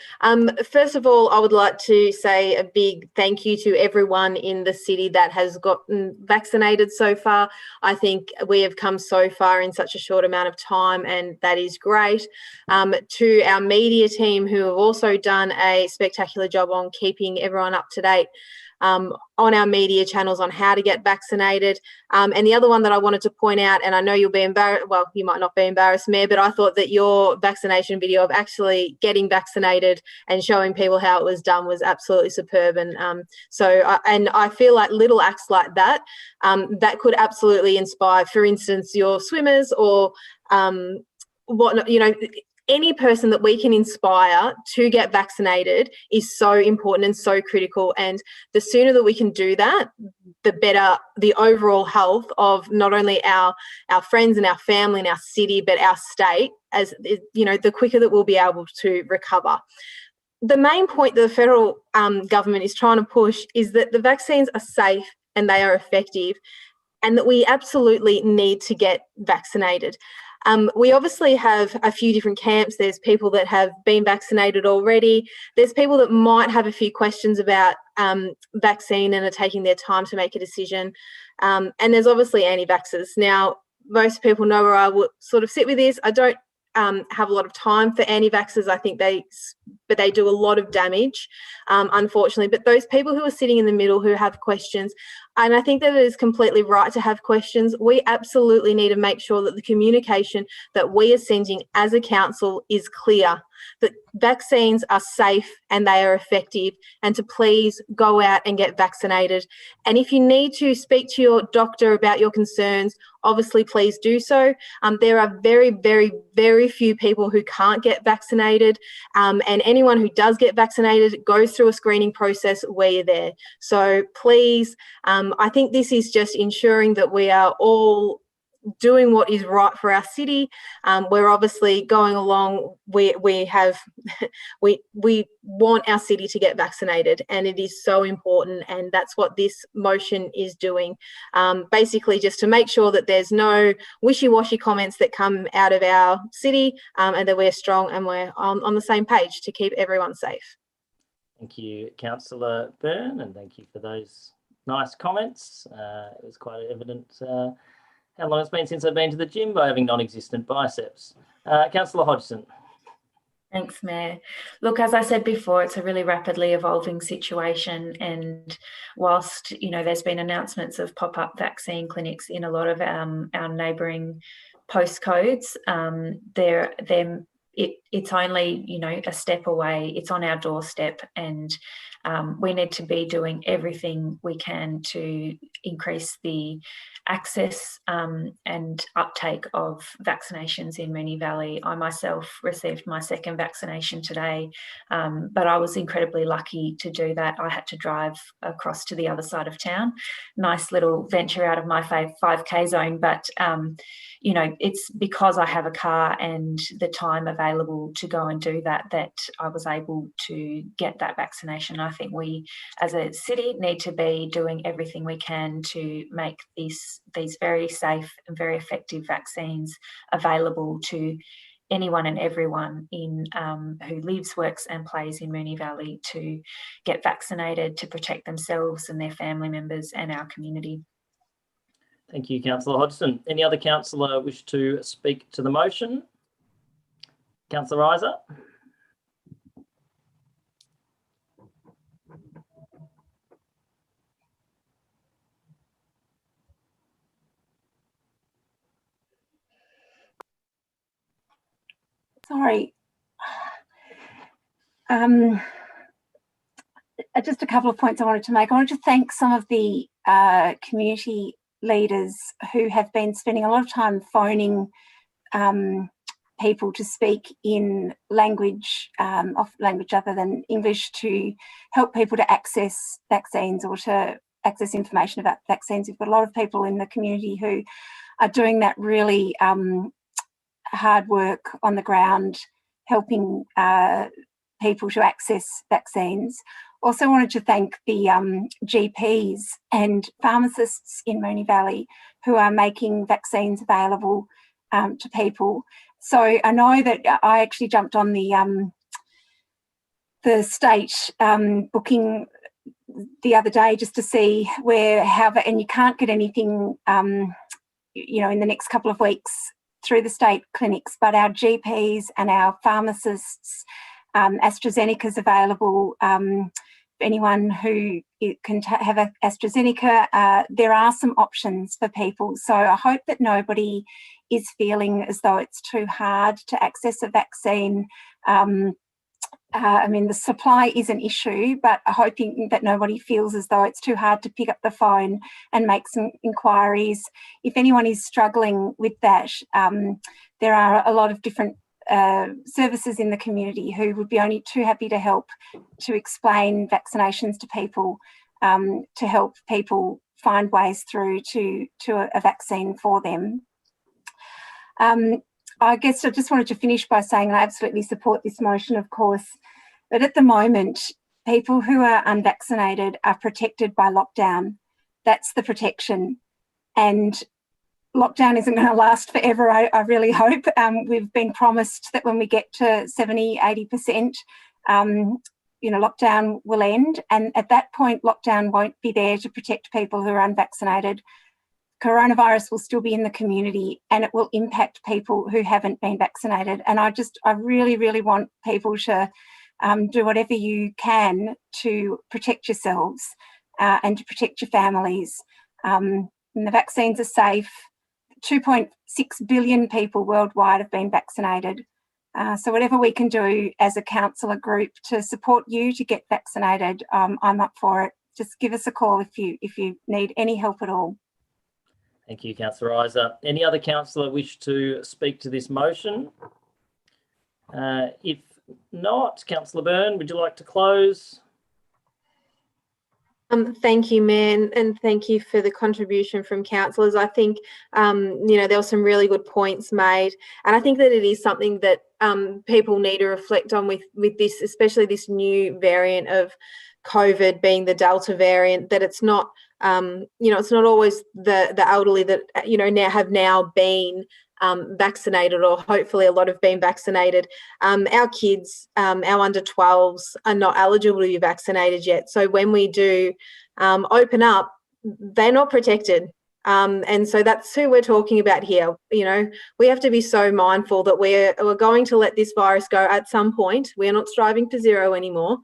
First of all, I would like to say a big thank you to everyone in the city that has gotten vaccinated so far. I think we have come so far in such a short amount of time, and that is great. To our media team, who have also done a spectacular job on keeping everyone up to date on our media channels on how to get vaccinated. And the other one that I wanted to point out, and I know you'll be embarrassed, well, you might not be embarrassed, Mayor, but I thought that your vaccination video of actually getting vaccinated and showing people how it was done was absolutely superb. And and I feel like little acts like that, that could absolutely inspire, for instance, your swimmers or whatnot, you know, any person that we can inspire to get vaccinated is so important and so critical. And the sooner that we can do that, the better the overall health of not only our friends and our family and our city, but our state, as you know, the quicker that we'll be able to recover. The main point that the federal government is trying to push is that the vaccines are safe and they are effective, and that we absolutely need to get vaccinated. We obviously have a few different camps. There's people that have been vaccinated already. There's people that might have a few questions about vaccine and are taking their time to make a decision. And there's obviously anti-vaxxers. Now, most people know where I would sort of sit with this. I don't have a lot of time for anti-vaxxers. I think they do a lot of damage, unfortunately. But those people who are sitting in the middle who have questions, and I think that it is completely right to have questions, we absolutely need to make sure that the communication that we are sending as a council is clear, that vaccines are safe and they are effective, and to please go out and get vaccinated. And if you need to speak to your doctor about your concerns, obviously please do so. There are very, very, very few people who can't get vaccinated, and anyone who does get vaccinated goes through a screening process where you're there. So please, I think this is just ensuring that we are all doing what is right for our city. We're obviously going along. We want our city to get vaccinated, and it is so important. And that's what this motion is doing. Basically, just to make sure that there's no wishy-washy comments that come out of our city, and that we're strong and we're on the same page to keep everyone safe. Thank you, Councillor Byrne, and thank you for those nice comments. It was quite evident how long it's been since I've been to the gym by having non-existent biceps. Councillor Hodgson. Thanks, Mayor. Look, as I said before, it's a really rapidly evolving situation, and whilst, you know, there's been announcements of pop-up vaccine clinics in a lot of our neighbouring postcodes, there it's only, you know, a step away. It's on our doorstep, and we need to be doing everything we can to increase the access and uptake of vaccinations in Moonee Valley. I myself received my second vaccination today, but I was incredibly lucky to do that. I had to drive across to the other side of town. Nice little venture out of my 5K zone, but you know, it's because I have a car and the time available to go and do that I was able to get that vaccination. I think we as a city need to be doing everything we can to make these very safe and very effective vaccines available to anyone and everyone in who lives, works and plays in Moonee Valley to get vaccinated, to protect themselves and their family members and our community. Thank you, Councillor Hodgson. Any other councillor wish to speak to the motion? Councillor Reiser? Sorry. Just a couple of points I wanted to make. I wanted to thank some of the community leaders who have been spending a lot of time phoning people to speak in language, language other than English, to help people to access vaccines or to access information about vaccines. We've got a lot of people in the community who are doing that really hard work on the ground, helping people to access vaccines. Also wanted to thank the GPs and pharmacists in Moonee Valley who are making vaccines available to people. So I know that I actually jumped on the state booking the other day just to see and you can't get anything, you know, in the next couple of weeks through the state clinics, but our GPs and our pharmacists, AstraZeneca's available. Anyone who can have AstraZeneca, there are some options for people. So I hope that nobody is feeling as though it's too hard to access a vaccine. I mean, the supply is an issue, but hoping that nobody feels as though it's too hard to pick up the phone and make some inquiries. If anyone is struggling with that, there are a lot of different services in the community who would be only too happy to help to explain vaccinations to people, to help people find ways through to a vaccine for them. I guess I just wanted to finish by saying I absolutely support this motion, of course, but at the moment, people who are unvaccinated are protected by lockdown. That's the protection. And lockdown isn't going to last forever, I really hope. We've been promised that when we get to 70, 80%, you know, lockdown will end. And at that point, lockdown won't be there to protect people who are unvaccinated. Coronavirus will still be in the community and it will impact people who haven't been vaccinated. And I really, really want people to do whatever you can to protect yourselves and to protect your families. And the vaccines are safe. 2.6 billion people worldwide have been vaccinated. So whatever we can do as a councillor group to support you to get vaccinated, I'm up for it. Just give us a call if you need any help at all. Thank you, Councillor Reiser. Any other councillor wish to speak to this motion? If not, Councillor Byrne, would you like to close? Thank you, Mayor, and thank you for the contribution from councillors. I think, you know, there were some really good points made, and I think that it is something that people need to reflect on with this, especially this new variant of COVID being the Delta variant, that it's not, you know, it's not always the elderly that, you know, have now been vaccinated, or hopefully a lot have been vaccinated. Our kids, our under 12s are not eligible to be vaccinated yet. So when we do open up, they're not protected. And so that's who we're talking about here. You know, we have to be so mindful that we're going to let this virus go at some point. We're not striving for zero anymore.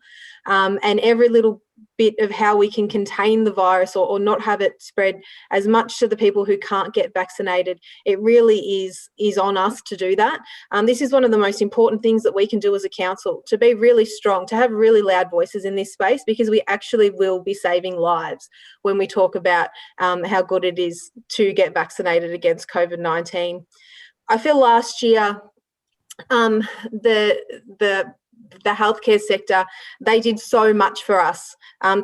And every little bit of how we can contain the virus or not have it spread as much to the people who can't get vaccinated. It really is on us to do that. This is one of the most important things that we can do as a council, to be really strong, to have really loud voices in this space, because we actually will be saving lives when we talk about how good it is to get vaccinated against COVID-19. I feel last year the healthcare sector, they did so much for us.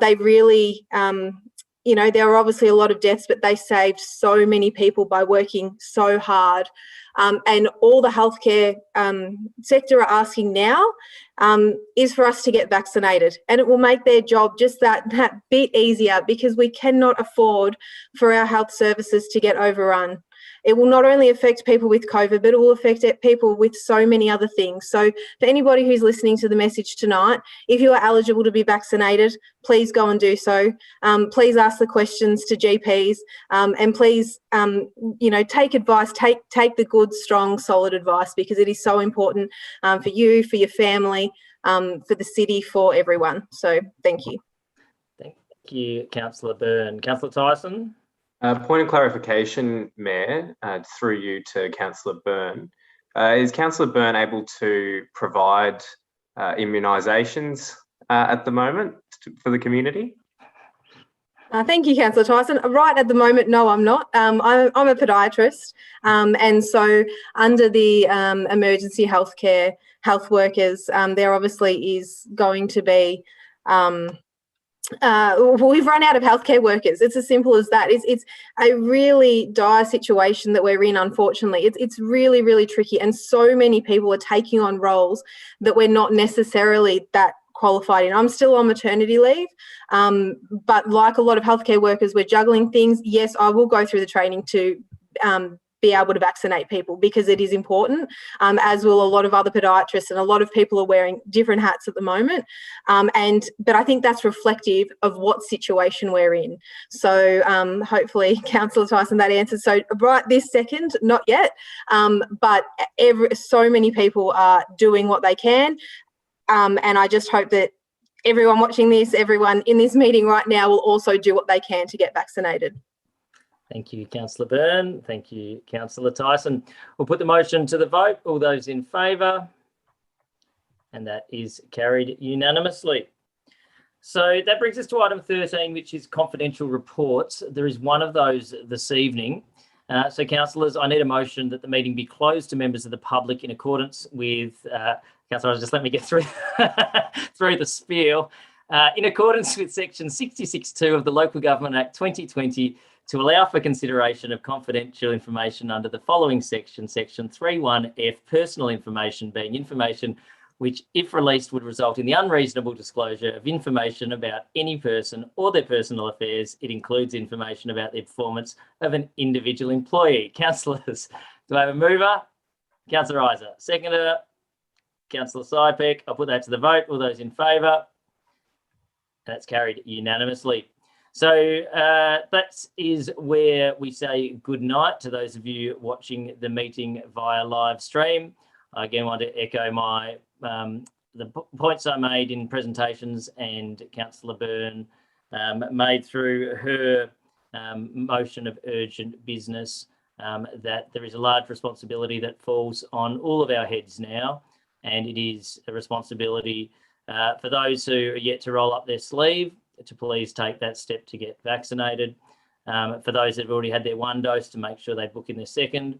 They really, you know, there were obviously a lot of deaths, but they saved so many people by working so hard. And all the healthcare sector are asking now is for us to get vaccinated, and it will make their job just that bit easier, because we cannot afford for our health services to get overrun. It will not only affect people with COVID, but it will affect people with so many other things. So for anybody who's listening to the message tonight, if you are eligible to be vaccinated, please go and do so. Please ask the questions to GPs, and please, you know, take advice, take the good, strong, solid advice, because it is so important for you, for your family, for the city, for everyone. So thank you. Thank you, Councillor Byrne. Councillor Tyson? Point of clarification, Mayor, through you to Councillor Byrne. Is Councillor Byrne able to provide immunisations at the moment for the community? Thank you, Councillor Tyson. Right at the moment, no, I'm not. I'm a podiatrist, and so under the emergency healthcare health workers, there obviously is going to be we've run out of healthcare workers. It's as simple as that. It's a really dire situation that we're in, unfortunately. It's really, really tricky, and so many people are taking on roles that we're not necessarily that qualified in. I'm still on maternity leave, but like a lot of healthcare workers, we're juggling things. Yes, I will go through the training to be able to vaccinate people, because it is important, as will a lot of other podiatrists, and a lot of people are wearing different hats at the moment. But I think that's reflective of what situation we're in. So hopefully, Councillor Tyson, that answers. So right this second, not yet, but so many people are doing what they can. And I just hope that everyone watching this, everyone in this meeting right now, will also do what they can to get vaccinated. Thank you, Councillor Byrne. Thank you, Councillor Tyson. We'll put the motion to the vote. All those in favour? And that is carried unanimously. So that brings us to item 13, which is confidential reports. There is one of those this evening. So, councillors, I need a motion that the meeting be closed to members of the public in accordance with, councillors, just let me get through, through the spiel. In accordance with section 66(2) of the Local Government Act 2020, to allow for consideration of confidential information under the following section, section 3(1)(f), personal information being information which, if released, would result in the unreasonable disclosure of information about any person or their personal affairs. It includes information about the performance of an individual employee. Councillors, do I have a mover? Councillor Isa. Seconder? Councillor Sypek. I'll put that to the vote. All those in favour? That's carried unanimously. So that is where we say good night to those of you watching the meeting via live stream. I again want to echo my the points I made in presentations, and Councillor Byrne made through her motion of urgent business, that there is a large responsibility that falls on all of our heads now, and it is a responsibility for those who are yet to roll up their sleeve to please take that step to get vaccinated. For those that have already had their one dose, to make sure they book in their second.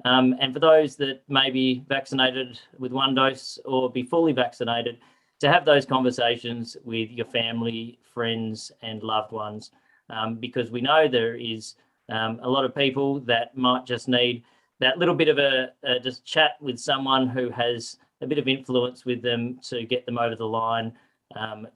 And for those that may be vaccinated with one dose or be fully vaccinated, to have those conversations with your family, friends and loved ones, because we know there is a lot of people that might just need that little bit of a just chat with someone who has a bit of influence with them to get them over the line,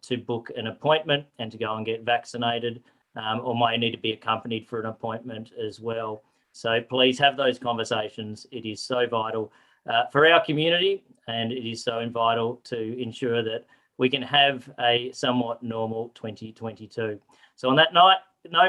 to book an appointment and to go and get vaccinated, or might need to be accompanied for an appointment as well. So please have those conversations. It is so vital for our community, and it is so vital to ensure that we can have a somewhat normal 2022. So on that night,